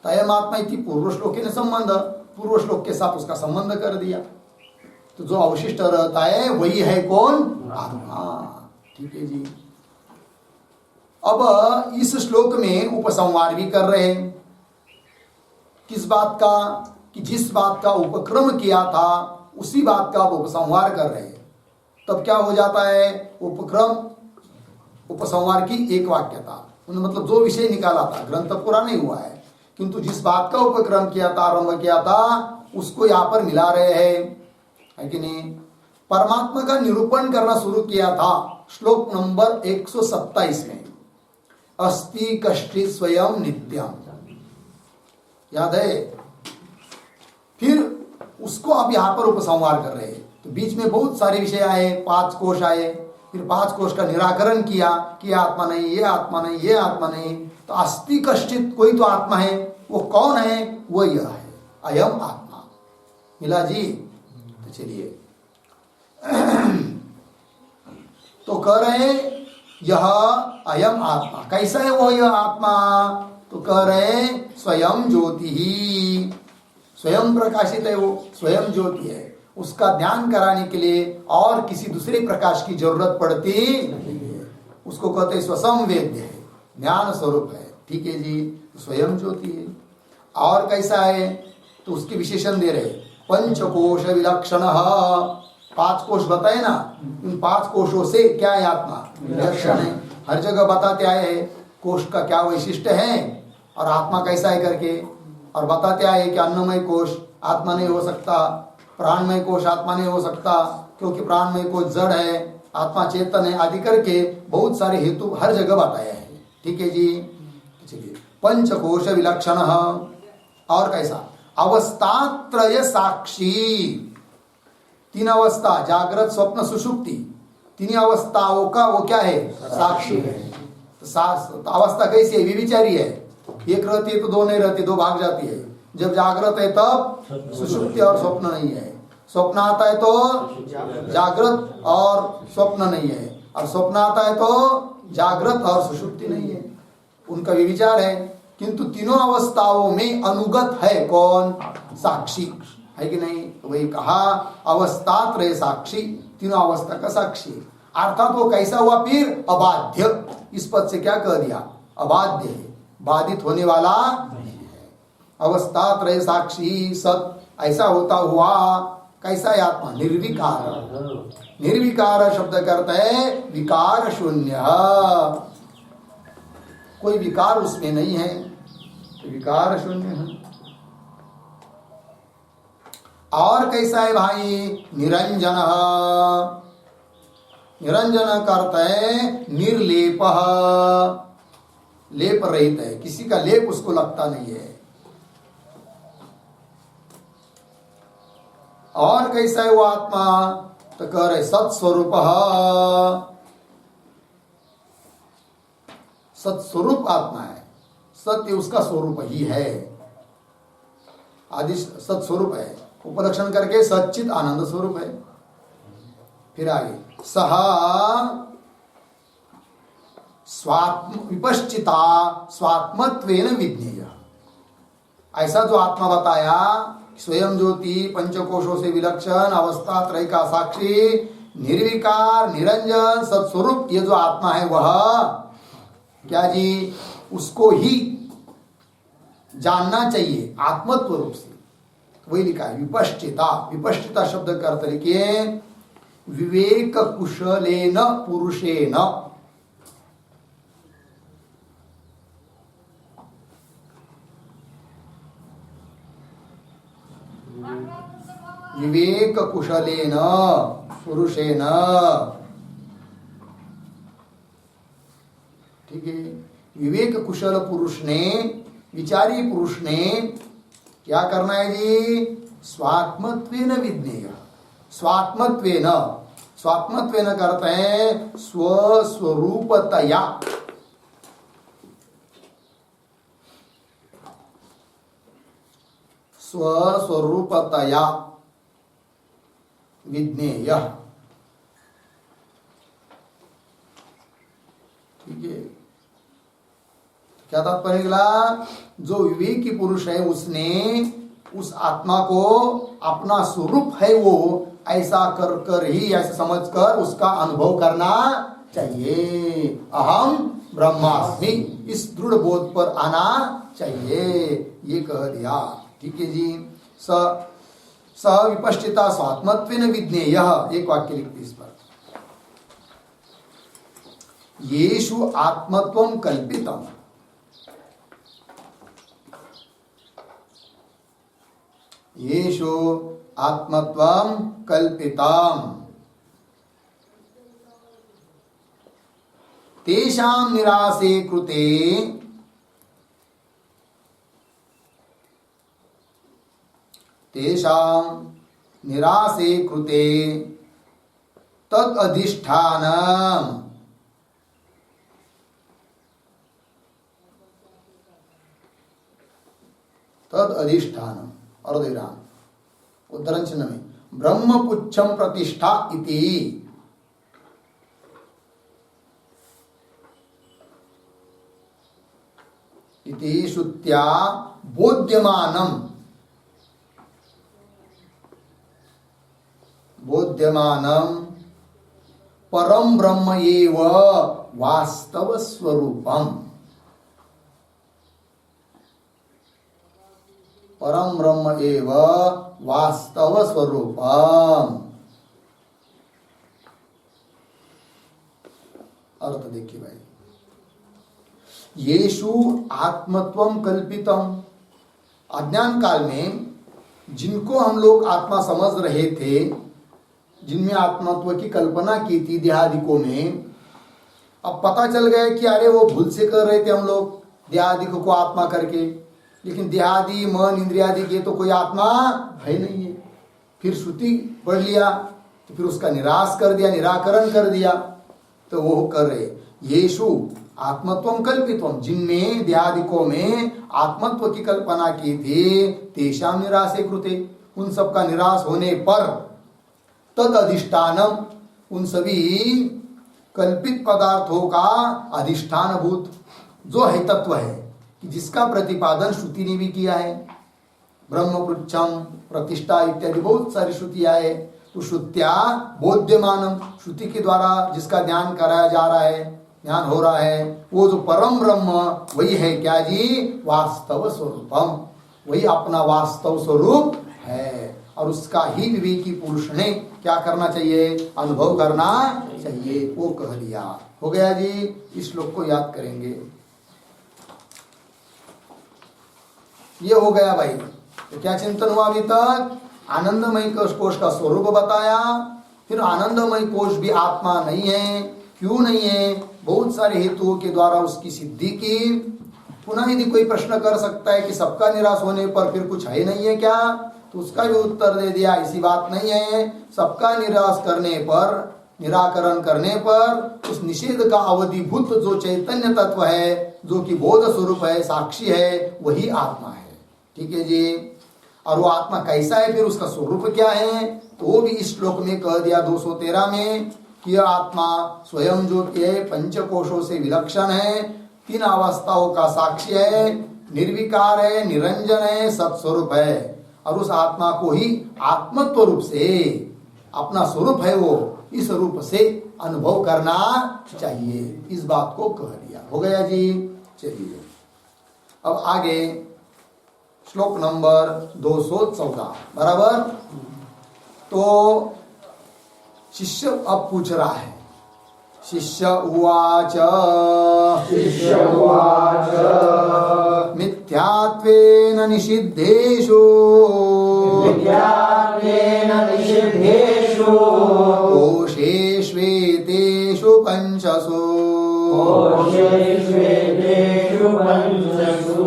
तो अयम आत्मा इति पूर्व श्लोक ने संबंध, पूर्व श्लोक के साथ उसका संबंध कर दिया। तो जो अवशिष्ट रहता है वही है कौन? आत्मा। ठीक है जी। अब इस श्लोक में उपसंहार भी कर रहे हैं। किस बात का? कि जिस बात का उपक्रम किया था उसी बात का उपसंहार कर रहे हैं। तब क्या हो जाता है? उपक्रम उपसंहार की एक वाक्यता, मतलब जो विषय निकाला था, ग्रंथ पूरा नहीं हुआ है, किंतु जिस बात का उपक्रम किया था, आरंभ किया था, उसको यहाँ पर मिला रहे हैं, है कि नहीं। परमात्मा का निरूपण करना शुरू किया था श्लोक नंबर 127 में, अस्ति कष्टि स्वयं नित्यम, याद है। फिर उसको अब यहाँ पर उपसंहार कर रहे हैं। तो बीच में बहुत सारे विषय आए, 5 कोश आए, फिर 5 कोश का निराकरण किया कि आत्मा नहीं, ये आत्मा नहीं, ये आत्मा नहीं। तो अस्ति कष्टित कोई तो आत्मा है, वो कौन है? वो यह है, अयम आत्मा। मिला जी। तो चलिए तो कह रहे यह अयम आत्मा कैसा है? वो यह आत्मा तो कह रहे स्वयं ज्योति ही, स्वयं प्रकाशित है, वो स्वयं ज्योति है। उसका ध्यान कराने के लिए और किसी दूसरे प्रकाश की जरूरत पड़ती नहीं है। उसको कहते हैं स्वसंवेद्य है, ज्ञान स्वरूप है। ठीक है जी। स्वयं ज्योति है। और कैसा है? तो उसके विशेषण दे रहे, पंचकोश विलक्षण 5 कोश बताए ना, इन 5 कोशों से क्या है आत्मा विलक्षण है। हर जगह बताते आए हैं कोश का क्या वैशिष्ट्य है और आत्मा कैसा है करके, और बताते आए हैं कि अन्नमय कोश आत्मा नहीं हो सकता, प्राणमय कोश आत्मा नहीं हो सकता क्योंकि प्राणमय कोश जड़ है, आत्मा चेतन है आदि करके बहुत सारे हेतु हर जगह बताया है। ठीक है जी। चलिए, पंचकोश विलक्षण और कैसा, अवस्थात्रय साक्षी, 3 अवस्था जागृत स्वप्न सुषुप्ति, 3 अवस्थाओं का वो क्या है साक्षी है। तो अवस्था कैसी है विविचारी है, एक रहती है तो 2 नहीं रहती, 2 भाग जाती है। जब जागृत है तब सुषुप्ति और स्वप्न नहीं है, स्वप्न आता है तो जागृत और स्वप्न नहीं है, और स्वप्न आता है तो जागृत और सुषुप्ति नहीं है, उनका विविचार है। किंतु तीनों अवस्थाओं में अनुगत है कौन, साक्षी है कि नहीं। तो वही कहा अवस्थात्रय साक्षी, तीनों अवस्था का साक्षी, अर्थात वो कैसा हुआ फिर अबाध्य, इस पद से क्या कह दिया अबाध्य है, बाधित होने वाला नहीं है। अवस्थात्रय साक्षी सत ऐसा होता हुआ कैसा है आत्मा निर्विकार, निर्विकार शब्द करते हैं विकार शून्य, कोई विकार उसमें नहीं है, विकार शून्य है। और कैसा है भाई निरंजन, निरंजन करते हैं निर्लेप, लेप रहित है, किसी का लेप उसको लगता नहीं है। और कैसा है वो आत्मा, तो कह रहे सत्स्वरूप, सत्स्वरूप आत्मा है, सत्य उसका स्वरूप ही है, आदि सत्स्वरूप है, उपलक्षण करके सच्चित आनंद स्वरूप है। फिर आगे सह स्वात्म विपश्चिता स्वात्मत्वेन विज्ञेय, ऐसा जो आत्मा बताया स्वयं ज्योति पंचकोशों से विलक्षण अवस्था त्रय का साक्षी निर्विकार निरंजन सत्स्वरूप, ये जो आत्मा है वह क्या जी उसको ही जानना चाहिए आत्मत्व रूप से, वही लिखा है विपश्चिता। विपश्चिता शब्द का अर्थ लिखिए विवेक कुशलेन पुरुषेण, विवेक कुशलेन पुरुषेण, ठीक है। विवेक कुशल पुरुष ने, विचारी पुरुष ने क्या करना है जी, स्वात्मत्वेन विज्ञेय, स्वात्मत्वेन, स्वात्मत्वेन करते हैं स्वस्वरूपतया, स्वस्वरूपतया विज्ञेय, ठीक है। क्या तात्पर्य निकला, जो विवेकी पुरुष है उसने उस आत्मा को अपना स्वरूप है वो ऐसा कर कर ही, ऐसा समझ कर उसका अनुभव करना चाहिए। अहम ब्रह्मास्मि, इस दृढ़ बोध पर आना चाहिए, ये कह दिया। ठीक है जी। स विपश्चिता स्वात्मत्वेन विज्ञेय, एक वाक्य लिखते इस पर, येषु आत्मत्वं कल्पितम्, येषु आत्मत्वं कल्पितम् तेषां निरासे कृते तद अधिष्ठानम्, तद अधिष्ठानम् अर्धविराम उद्धरण चिन्ह में ब्रह्मपुच्छम प्रतिष्ठा इति, इति श्रुत्या बोध्यमानम्, बोध्यमानम् परम ब्रह्म एव वास्तव स्वरूपम्, परम ब्रह्म एव वास्तव स्वरूपम्, अर्थ देखिए भाई, येषु आत्मत्वम कल्पितम, अज्ञान काल में जिनको हम लोग आत्मा समझ रहे थे, जिनमें आत्मत्व की कल्पना की थी देहादिकों में, अब पता चल गया कि अरे वो भूल से कर रहे थे हम लोग देहादिकों को आत्मा करके, लेकिन देहादि मन इंद्रियादि के तो कोई आत्मा है नहीं है। फिर श्रुति पढ़ लिया तो फिर उसका निराश कर दिया, निराकरण कर दिया, तो वो कर रहे येषु आत्मत्वम कल्पितम, जिनमें देहादिकों में आत्मत्व की कल्पना की थी, तेषाम निराशे कृते, उन सब का निराश होने पर तद अधिष्ठानम, उन सभी कल्पित पदार्थों का अधिष्ठान भूत जो है तत्व है, कि जिसका प्रतिपादन श्रुति ने भी किया है, ब्रह्म पृच्छम प्रतिष्ठा इत्यादि बहुत सारी श्रुतियां है। तो श्रुत्या बोध्यमानम, श्रुति के द्वारा जिसका ध्यान कराया जा रहा है, ध्यान हो रहा है, वो जो परम ब्रह्म वही है क्या जी, वास्तव स्वरूपम, वही अपना वास्तव स्वरूप है। और उसका ही विवेकी पुरुष ने क्या करना चाहिए, अनुभव करना चाहिए, वो कह दिया। हो गया जी, इस श्लोक को याद करेंगे। ये हो गया भाई। तो क्या चिंतन हुआ अभी तक, आनंदमय कोश का स्वरूप बताया, फिर आनंदमय कोश भी आत्मा नहीं है, क्यों नहीं है, बहुत सारे हेतुओं के द्वारा उसकी सिद्धि की। पुनः यदि कोई प्रश्न कर सकता है कि सबका निराश होने पर फिर कुछ है नहीं है क्या, तो उसका भी उत्तर दे दिया, ऐसी बात नहीं है। सबका निराश करने पर, निराकरण करने पर उस निषेध का अवधिभूत जो चैतन्य तत्व है, जो कि बोध स्वरूप है, साक्षी है, वही आत्मा है। ठीक है जी। और वो आत्मा कैसा है, फिर उसका स्वरूप क्या है, तो वो भी इस श्लोक में कह दिया 213 में कि आत्मा स्वयं जो है पंचकोशों से विलक्षण है, 3 अवस्थाओं का साक्षी है, निर्विकार है, निरंजन है, सत्स्वरूप है। और उस आत्मा को ही आत्मत्व रूप से, अपना स्वरूप है वो, इस रूप से अनुभव करना चाहिए, इस बात को कह दिया। हो गया जी। चलिए अब आगे श्लोक नंबर 214 बराबर। तो शिष्य अब पूछ रहा है, शिष्य उवाच, शिष्य उवाच, मिथ्यात्वेन निषिद्धेषु, मिथ्यात्वेन निषिद्धेषु, कोशेष्वेतेषु पंचसु, कोशेष्वेतेषु पंचसु,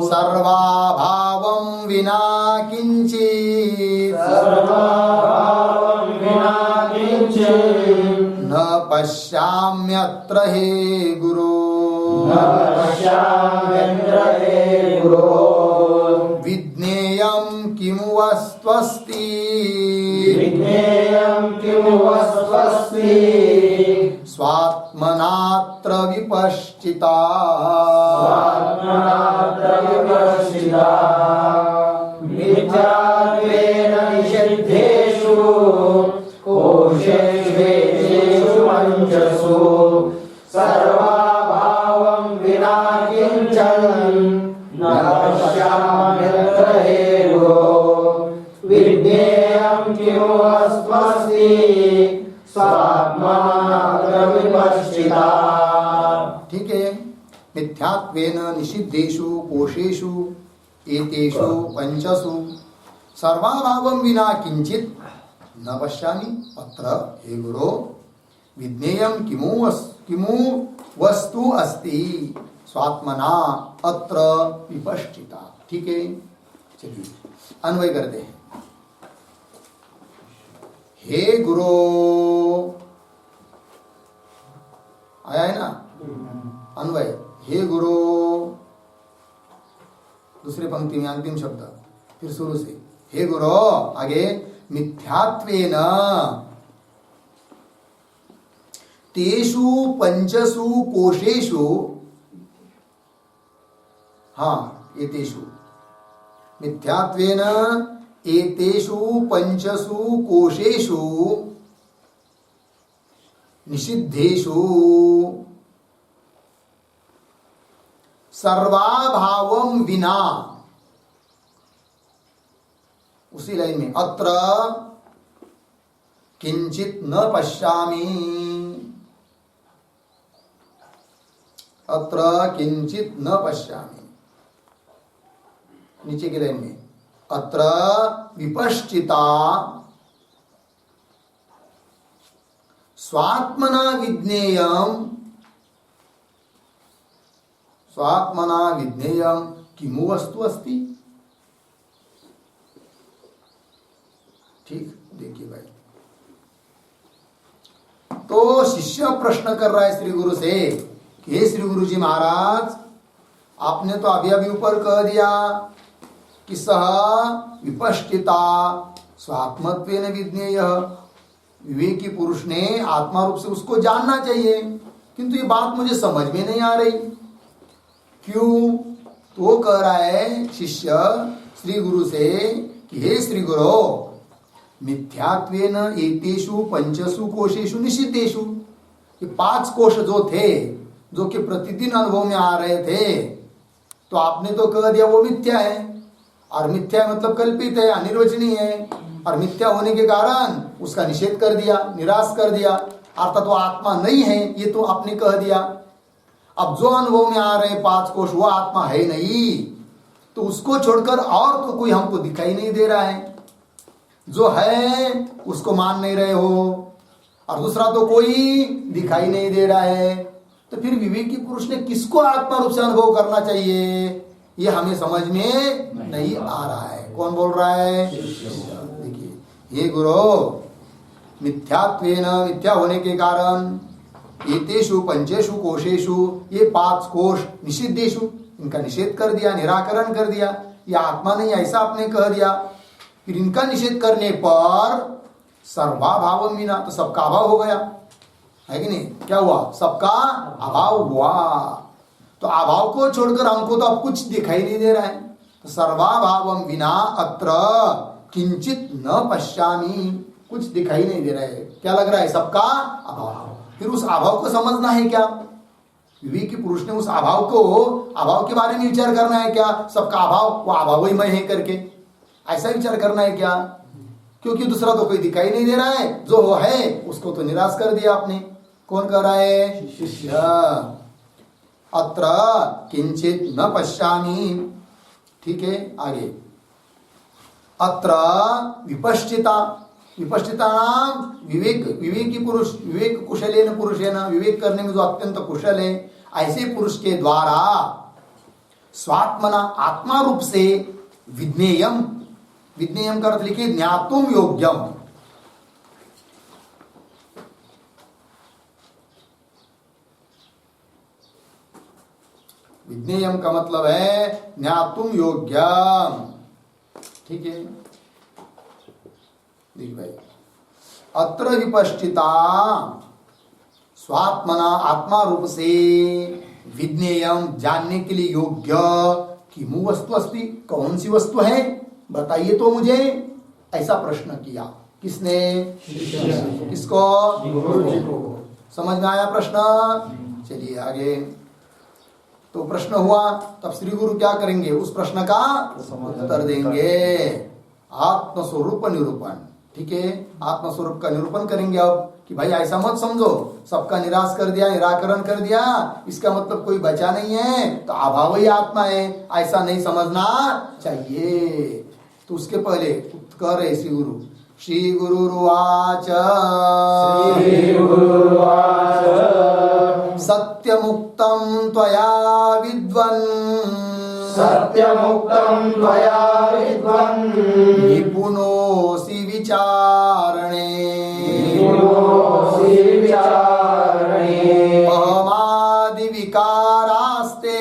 सर्वाभावं विना किंचित्, सर्वभावं विना किंचित्, न पश्याम्यत्र हे गुरो, न पश्याम्यत्र हे गुरो, विज्ञेयं किमु वस्त्वस्ति, विज्ञेयं किमु वस्त्वस्ति, स्वात्मनात्र विपश्चिता, स्वात्मनात्र विपश्चिता, मिथ्यात्वेन निषिद्धेषु, कोशेष्वेतेषु पंचसु, सर्वाभावं विना किंचन, न पश्याम्यत्र हे गुरो, विज्ञेयं किमु वस्त्वस्ति, स्वात्मनात्र विपश्चिता। ठीक है। मिथ्यात्वेन निषिद्धेषु कोशेषु एतेषु पंचसु सर्वाभावं विना किंचित् न पश्यामि अत्र हे गुरो, विज्ञेयं किमु वस्तु अस्ति, स्वात्मना अत्र विपश्चिता। ठीक है। चलिए अन्वय करते हैं। हे गुरो, आया है ना अन्वय, हे गुरो, दूसरी पंक्ति में अंतिम शब्द, फिर शुरू से हे गुरो, आगे मिथ्यात्वेन तेषु पंचसु कोशेषु, हाँ एतेषु, मिथ्यात्वेन एतेषु पंचसु कोशेषु निषिद्धेषु सर्वाभावं विना, उसी लाइन में अत्र किंचित न पश्यामि, अत्र किंचित न पश्यामि। नीचे की लाइन में अत्र विपश्चिता स्वात्मना विज्ञेयम किमु वस्तु अस्ति। ठीक, देखिए भाई, तो शिष्य प्रश्न कर रहा है श्री गुरु से कि हे श्री गुरु जी महाराज, आपने तो अभी अभी ऊपर कह दिया कि सह विपश्चिता स्वात्मत्वेन विज्ञेय, विवेकी पुरुष ने आत्मा रूप से उसको जानना चाहिए, किंतु ये बात मुझे समझ में नहीं आ रही। क्यों? तो कह रहा है शिष्य श्री गुरु से कि हे श्री गुरु, मिथ्यात्वेन एतेषु पंचसु कोशेषु निषिद्धेषु, ये 5 कोश जो थे, जो कि प्रतिदिन अनुभव में आ रहे थे, तो आपने तो कह दिया वो मिथ्या है, और मिथ्या मतलब कल्पित है, अनिर्वचनीय है, और मिथ्या होने के कारण उसका निषेध कर दिया, निराश कर दिया, अर्थात वो आत्मा नहीं है, ये तो आपने कह दिया। अब जो अनुभव में आ रहे 5 कोश वो आत्मा है नहीं, तो उसको छोड़कर और तो कोई हमको दिखाई नहीं दे रहा है, जो है उसको मान नहीं रहे हो, और दूसरा तो कोई दिखाई नहीं दे रहा है, तो फिर विवेकी पुरुष ने किसको आत्मा रूप से अनुभव करना चाहिए, ये हमें समझ में नहीं आ रहा है। कौन बोल रहा है? देखिए, हे गुरु, मिथ्यात्वेन, मिथ्या होने के कारण, एतेषु पंचेषु कोशेषु, ये 5 कोश, निषिद्धेषु, इनका निषेध कर दिया, निराकरण कर दिया, ये आत्मा नहीं ऐसा आपने कह दिया। फिर इनका निषेध करने पर सर्वाभाव विना, तो सबका अभाव हो गया है कि नहीं? क्या हुआ? सबका अभाव हुआ। तो अभाव को छोड़कर हमको तो अब कुछ दिखाई नहीं दे रहा है, तो सर्वाभावम विना अत्र किंचित न पश्यामि, कुछ दिखाई नहीं दे रहा है। क्या लग रहा है? सबका अभाव। फिर उस अभाव को समझना है क्या? विवेकी पुरुष ने उस अभाव के बारे में विचार करना है क्या? सबका अभाव, वो अभाव ही मैं है करके ऐसा विचार करना है क्या? क्योंकि दूसरा तो कोई दिखाई नहीं दे रहा है, जो है उसको तो निराश कर दिया आपने। कौन कर रहा है? शिष्य। अत्र किंचित न पश्यामि। ठीक है, आगे अत्र विपश्चिता, विपश्चिता नाम विवेकी पुरुष, विवेक कुशलेन पुरुषेन, विवेक करने में जो अत्यंत कुशल है, ऐसे पुरुष के द्वारा स्वात्मना, आत्मा रूप से, विज्ञेयम, विज्ञेयम का अर्थ लिखिए ज्ञातुम योग्यम, विज्ञेयम का मतलब है ज्ञातुम योग्यम। ठीक है, देखिए भाई, अत्र विपश्चिता स्वात्मना, आत्मा रूप से, विज्ञेयम, जानने के लिए योग्य, किमु वस्तु अस्ति, कौन सी वस्तु है बताइए तो मुझे, ऐसा प्रश्न किया। किसने? किसको? गुरु जी को। समझ में आया प्रश्न? चलिए आगे। तो प्रश्न हुआ, तब श्री गुरु क्या करेंगे? उस प्रश्न का उत्तर देंगे, आत्मस्वरूप निरूपण। ठीक है, आत्मस्वरूप का निरूपण करेंगे अब कि भाई ऐसा मत समझो, सबका निराश कर दिया, निराकरण कर दिया, इसका मतलब कोई बचा नहीं है, तो अभाव ही आत्मा है, ऐसा नहीं समझना चाहिए। तो उसके पहले कह रहे श्री गुरु, श्री गुरुर्वाच सत्यमुक्तं त्वया विद्वन्, सत्यमुक्तं त्वया विद्वन्, निपुणोऽसि विचारणे, निपुणोऽसि विचारणे, अहमादि विकारास्ते,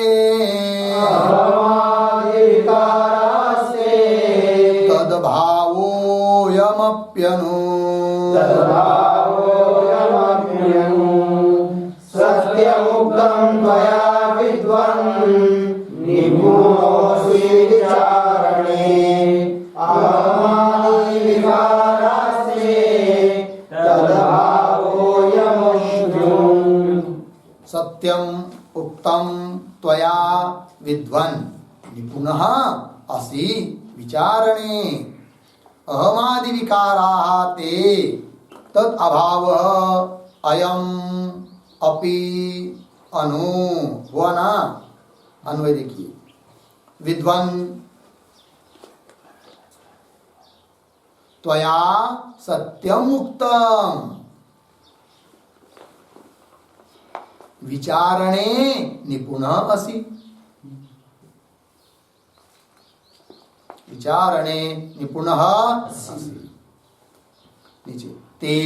अहमादि विकारास्ते, तद्भावोऽयमप्यनु, तद्भावोऽयमप्यनु, सत्यमुक्तं त्वया विद्वन्, निपुणोऽसि विचारणे, अहमादि विकारास्ते, तद्भावोऽयमप्यनु। सत्यम उक्तम त्वया विद्वन्, निपुणः असि विचारणे, अहमादि विकाराः ते, तद् अभावः अयम् अपि अनु हुआ ना, अन्वय देखिए, विद्वान त्वया सत्यम उक्तम, विचारणे निपुण असि, विचारणे निपुण असि। नीचे ते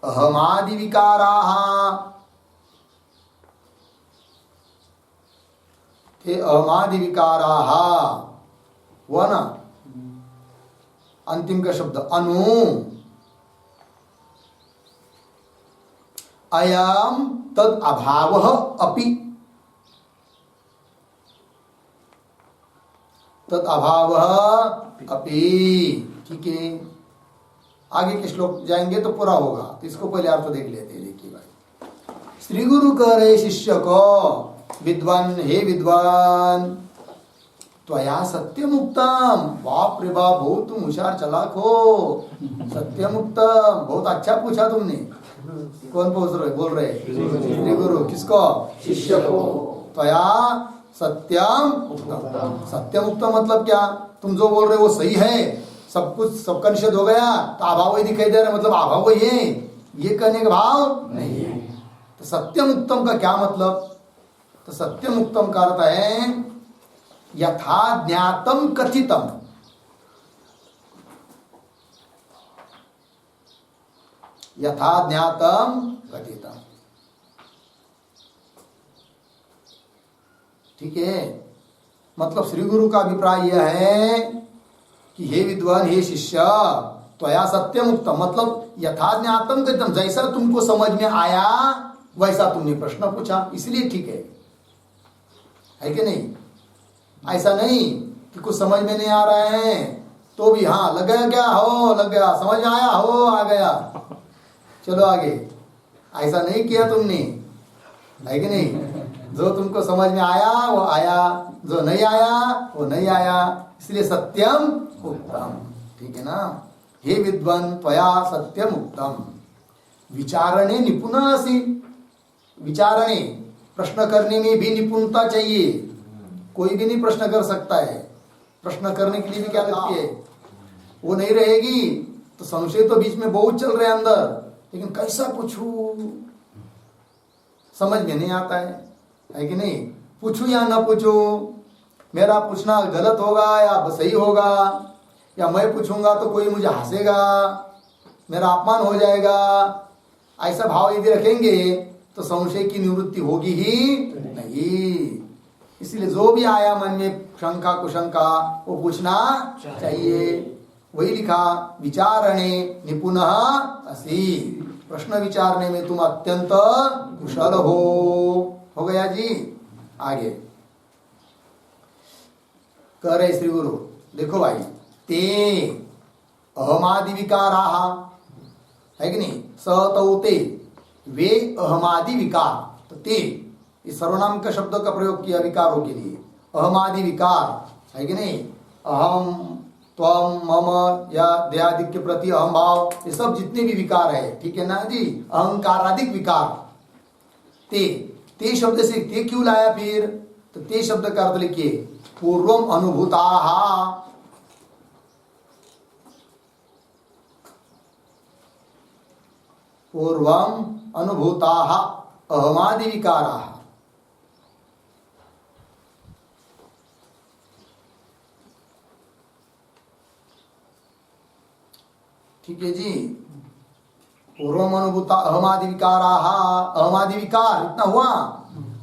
अहमादि विकाराः, ते अहमादि विकाराः हुआ ना, अंतिम का शब्द अनु, अयम तद अभावः अपि, तद अभावः अपि। ठीक है, आगे के श्लोक जाएंगे तो पूरा होगा, तो इसको पहले अर्थ देख लेते हैं। देखिए भाई, श्री गुरु कह रहे शिष्य को, विद्वान हे विद्वान, त्वया सत्यम उक्तम, बाप रे बाप, बहुत तुम होशियार चलाक हो, सत्यम उक्तम, बहुत अच्छा पूछा तुमने। कौन बोल रहे? श्री गुरु, किसको? शिष्य को। त्वया सत्यम उक्तम, सत्यम उक्तम मतलब क्या? तुम जो बोल रहे हो वो सही है, सब कुछ सबका निषेध हो गया, तो अभाव वही दिखाई दे रहा है, मतलब अभाव वही है, ये कहने का भाव नहीं है। तो सत्यम उत्तम का क्या मतलब? तो सत्यम उत्तम का अर्थ है यथा ज्ञातम कथितम, यथा ज्ञातम कथितम। ठीक है, मतलब श्री गुरु का अभिप्राय यह है कि हे विद्वान, हे शिष्य, त्वया सत्यम उत्तम, मतलब यथा ज्ञातम कथितम, जैसा तुमको समझ में आया वैसा तुमने प्रश्न पूछा, इसलिए ठीक है कि नहीं? ऐसा नहीं कि कुछ समझ में नहीं आ रहा है तो भी हाँ लग गया, क्या हो लग गया, समझ में आया हो आ गया, चलो आगे, ऐसा नहीं किया तुमने, है कि नहीं? जो तुमको समझ में आया वो आया, जो नहीं आया वो नहीं आया, इसलिए सत्यम उत्तम। ठीक है ना? हे विद्वान, त्वया सत्यम उत्तम, विचारणे निपुणासि, विचारणे प्रश्न करने में भी निपुणता चाहिए, कोई भी नहीं प्रश्न कर सकता है, प्रश्न करने के लिए भी क्या लगती है, वो नहीं रहेगी तो संशय तो बीच में बहुत चल रहे अंदर, लेकिन कैसा पूछूं समझ में नहीं आता है कि नहीं? पूछूं या ना पूछूं, मेरा पूछना गलत होगा या सही होगा, या मैं पूछूंगा तो कोई मुझे हंसेगा, मेरा अपमान हो जाएगा, ऐसा भाव यदि रखेंगे तो संशय की निवृत्ति होगी ही नहीं। इसलिए जो भी आया मन में शंका कुशंका वो पूछना चाहिए। वही लिखा, विचारणे निपुण असि, प्रश्न विचारने में तुम अत्यंत कुशल हो गया जी। आगे कह रहे श्री गुरु, देखो भाई, ते अहमादि विकाराः, है कि नहीं? स तौ ते, वे अहमादि विकार, तो ते इस सर्वनाम का शब्द का प्रयोग किया विकारों के लिए, अहमादि विकार, है कि नहीं? अहम, त्वम, मम या देहादिक के प्रति अहम भाव, ये सब जितने भी विकार है, ठीक है ना जी, अहंकारादिक विकार। ते शब्द से ते क्यों लाया फिर? तो ते शब्द का अर्थ लिखिए, पूर्वम अनुभूताः, पूर्वम अनुभूताः अहमादि विकाराः। ठीक है जी, पूर्वम अनुभूता अहमादि विकाराः, अहमादि विकार इतना हुआ,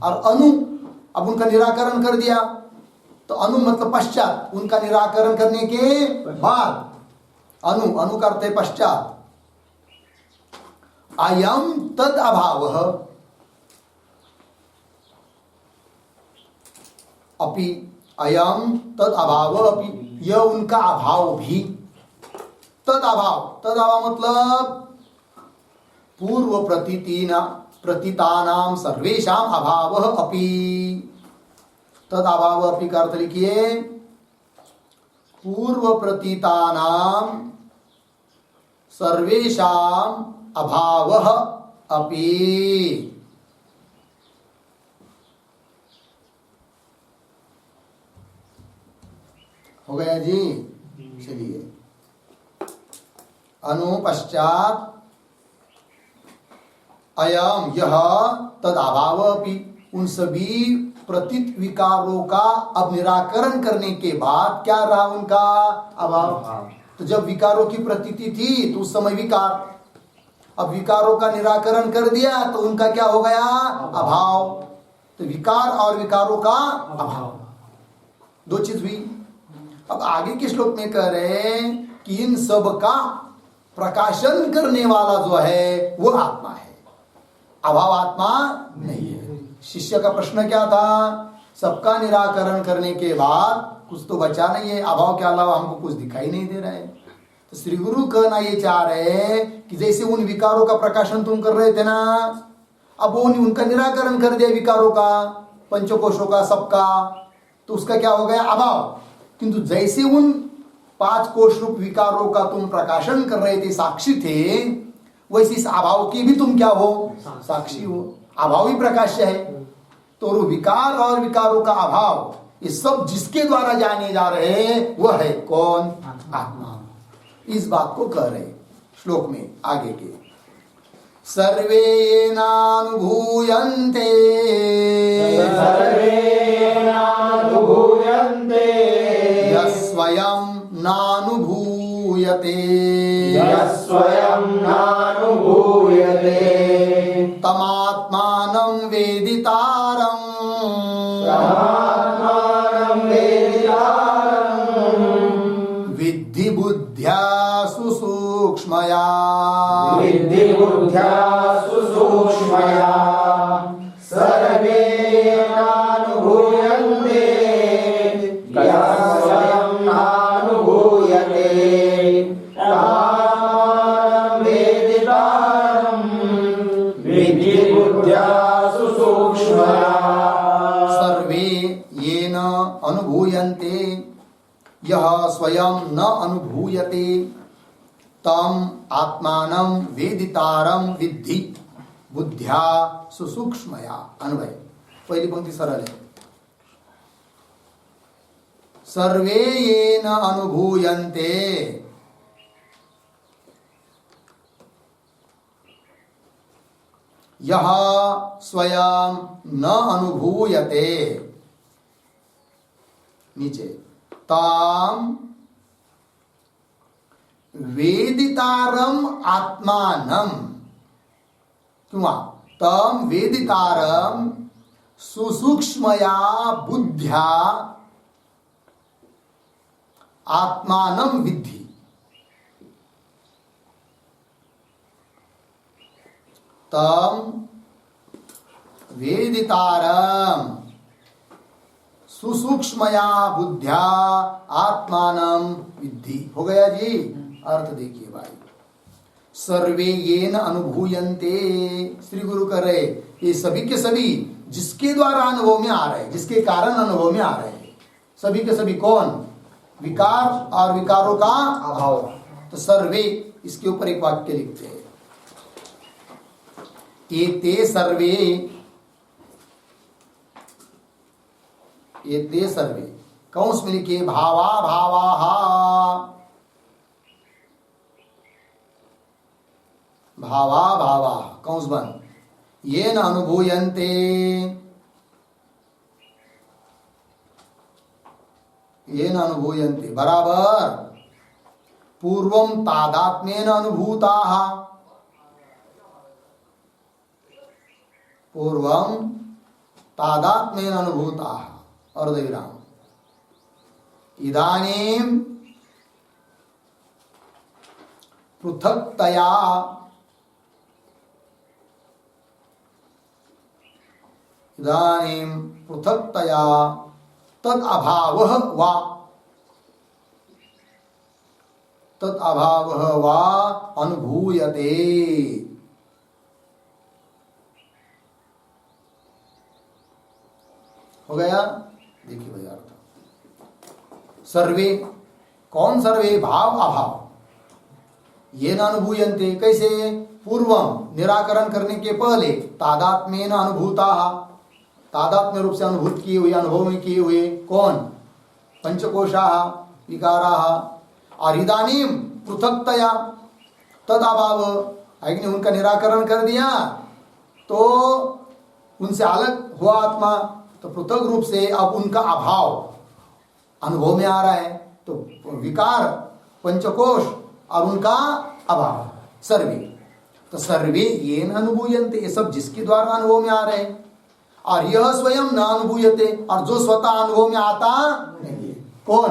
और अनु, अब उनका निराकरण कर दिया, तो अनु मतलब पश्चात, उनका निराकरण करने के बाद, अनु का अर्थ है पश्चात। अयम तद अभावः अपि, अयम तद अभाव अपि, यह उनका अभाव भी, तद अभाव मतलब पूर्व प्रतीतानाम सर्वेषाम अभावः अपि, तद अभाव अपि का अर्थ लिखिए, पूर्व प्रतीतानाम सर्वेषाम अभावः अपि, गया जी। चलिए अनुपश्चात अयम यह तद अभाव अपि, उन सभी प्रतीत विकारों का अब निराकरण करने के बाद क्या रहा उनका अभाव। तो जब विकारों की प्रतीति थी तो उस समय विकार, अब विकारों का निराकरण कर दिया तो उनका क्या हो गया अभाव। तो विकार और विकारों का अभाव, दो चीज हुई। अब आगे के श्लोक में कह रहे हैं कि इन सब का प्रकाशन करने वाला जो है वो आत्मा है, अभाव आत्मा नहीं है। शिष्य का प्रश्न क्या था, सबका निराकरण करने के बाद कुछ तो बचा नहीं है, अभाव के अलावा हमको कुछ दिखाई नहीं दे रहा है। तो श्री गुरु कहना ये चाह रहे हैं कि जैसे उन विकारों का प्रकाशन तुम कर रहे थे ना, अब वो उनका निराकरण कर दिया विकारों का, पंचकोशों का, सबका, तो उसका क्या हो गया अभाव। किंतु जैसे उन 5 कोश रूप विकारों का तुम प्रकाशन कर रहे थे, साक्षी थे, वैसे इस अभाव की भी तुम क्या हो साक्षी हो, अभाव ही प्रकाश्य है। तो विकार और विकारों का अभाव ये सब जिसके द्वारा जाने जा रहे हैं वह है कौन, आत्मा। इस बात को कह रहे श्लोक में आगे के, सर्वे नानुभूयन्ते यस्वयं नानुभूयते तमात्मानं वेदितारं विद्धि बुद्ध्या सुसूक्ष्मया सर्वे नानुभूयन्ते यस्वयं नानुभूयते तमात्मानं वेदितारं विद्धि बुद्ध्या सुसूक्ष्मया। सर्वे येन अनुभूयन्ते यह स्वयं न अनुभूयते तम आत्मानं वेदितारं विद्धि बुद्ध्या सुसूक्ष्मया। अन्वय, पहली पंक्ति सरल है। सर्वे येन अनुभूयन्ते, यह स्वयं न अनुभूयते, नीचे ताम वेदितारम आत्मानम, किंवा तम वेदितारम सुसूक्ष्मया बुद्ध्या आत्मानम विद्धि। तम वेदितारम सुसूक्ष्मया बुद्ध्या आत्मानम विद्धि। हो गया जी। अर्थ देखिए भाई, सर्वे येन अनुभूयन्ते, श्री गुरु कर रहे ये सभी के सभी जिसके द्वारा अनुभव में आ रहे, जिसके कारण अनुभव में आ रहे हैं, सभी के सभी कौन, विकार और विकारों का अभाव। तो सर्वे, इसके ऊपर एक वाक्य लिखते हैं, एते सर्वे, एते सर्वे कौंस में लिखिए भावा भावाहा, भावा भावा कौंस बंद, ये न अनुभूयन्ते, ये न अनुभूयन्ते बराबर पूर्वम तादात्म्येन अनुभूताः, पूर्वम तादात्म्येन अनुभूताः, अर्धविराम, इदानीं पृथक्तया इदानीं पृथक्तया तद अभावः वा, तद अभावः वा अनुभूयते। हो गया। देखिए भाई अर्थ, सर्वे कौन सर्वे, भाव अभाव, ये न अनुभूयन्ते कैसे, पूर्वम निराकरण करने के पहले, तादात्म्येन अनुभूताः, तादात्म्य रूप से अनुभूत किए हुए, अनुभव में किए हुए, कौन, पंचकोशाः, विकाराः और इदानीं पृथक्तया तद अभाव है कि नहीं, उनका निराकरण कर दिया तो उनसे अलग हुआ आत्मा, तो पृथक रूप से अब उनका अभाव अनुभव में आ रहा है। तो विकार पंचकोश और उनका अभाव सर्वे, तो सर्वे ये न अनुभूयन्ते, ये सब जिसके द्वारा अनुभव में आ रहे हैं। और यह स्वयं न अनुभूयते, और जो स्वतः अनुभव में आता नहीं है, कौन?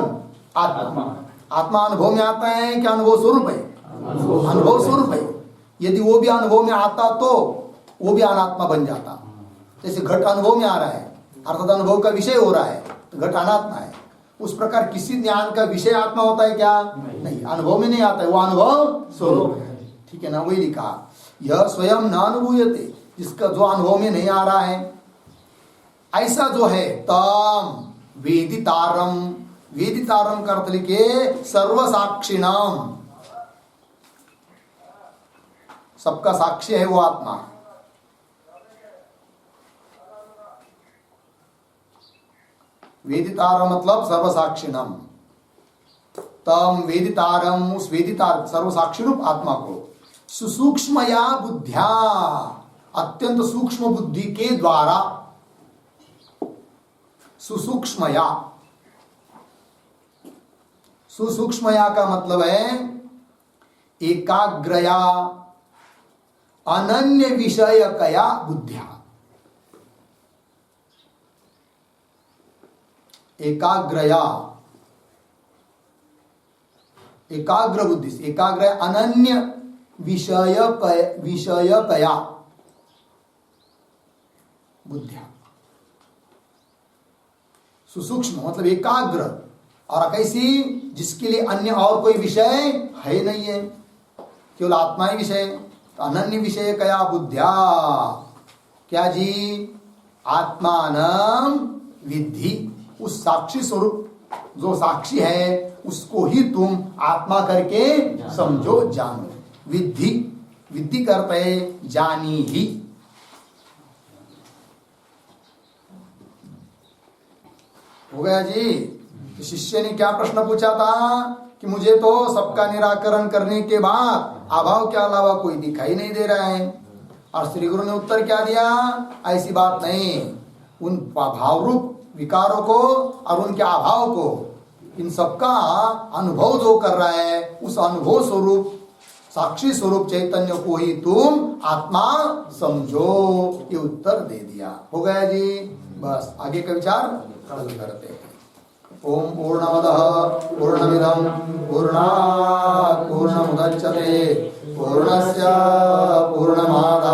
आत्मा। आत्मा अनुभव में आता है क्या? अनुभव स्वरूप है, अनुभव स्वरूप है। यदि वो भी अनुभव में आता तो वो भी अनात्मा बन जाता। जैसे घट अनुभव में आ रहा है अर्थात अनुभव का विषय हो रहा है, तो घट अनात्मा है। उस प्रकार किसी ज्ञान का विषय आत्मा होता है क्या? नहीं, अनुभव में नहीं आता है, वो अनुभव स्वरूप है। ठीक है ना, वही लिखा, यह स्वयं न अनुभूयते, जिसका जो अनुभव में नहीं आ रहा है, ऐसा जो है तम वेदितारम, वेदितारम का अर्थ लिखे सर्वसाक्षिणाम, सबका साक्षी है वो आत्मा। वेदितारम मतलब सर्वसाक्षिणम, तम वेदितारम, उस वेदितार सर्वसाक्षी रूप आत्मा को सुसूक्ष्मया बुद्ध्या, अत्यंत सूक्ष्म बुद्धि के द्वारा, सुसूक्ष्मया, सुसूक्ष्मया का मतलब है एकाग्रया अनन्य विषयकया बुद्ध्या, एकाग्रया, एकाग्र बुद्धि से, एकाग्र अनन्य विषयकया बुद्धिया, सुसूक्ष्म मतलब एकाग्र, और कैसी? जिसके लिए अन्य और कोई विषय है नहीं है, केवल आत्मा ही विषय। तो अनन्य विषय कया बुद्धिया, क्या जी? आत्मानं विद्धि, उस साक्षी स्वरूप जो साक्षी है उसको ही तुम आत्मा करके समझो, जानो। विद्धि, विद्धि करते है जानी ही। हो गया जी। तो शिष्य ने क्या प्रश्न पूछा था कि मुझे तो सबका निराकरण करने के बाद अभाव के अलावा कोई दिखाई नहीं दे रहा है, और श्री गुरु ने उत्तर क्या दिया? ऐसी बात नहीं, उन भाव रूप विकारों को और उनके अभाव को, इन सबका अनुभव जो कर रहा है उस अनुभव स्वरूप साक्षी स्वरूप चैतन्य को ही तुम आत्मा समझो, ये उत्तर दे दिया। हो गया जी। बस आगे का विचार कल करते हैं। ओम पूर्णमदः पूर्णमिदं पूर्णात् पूर्णमुदच्यते पूर्णस्य पूर्णमादाय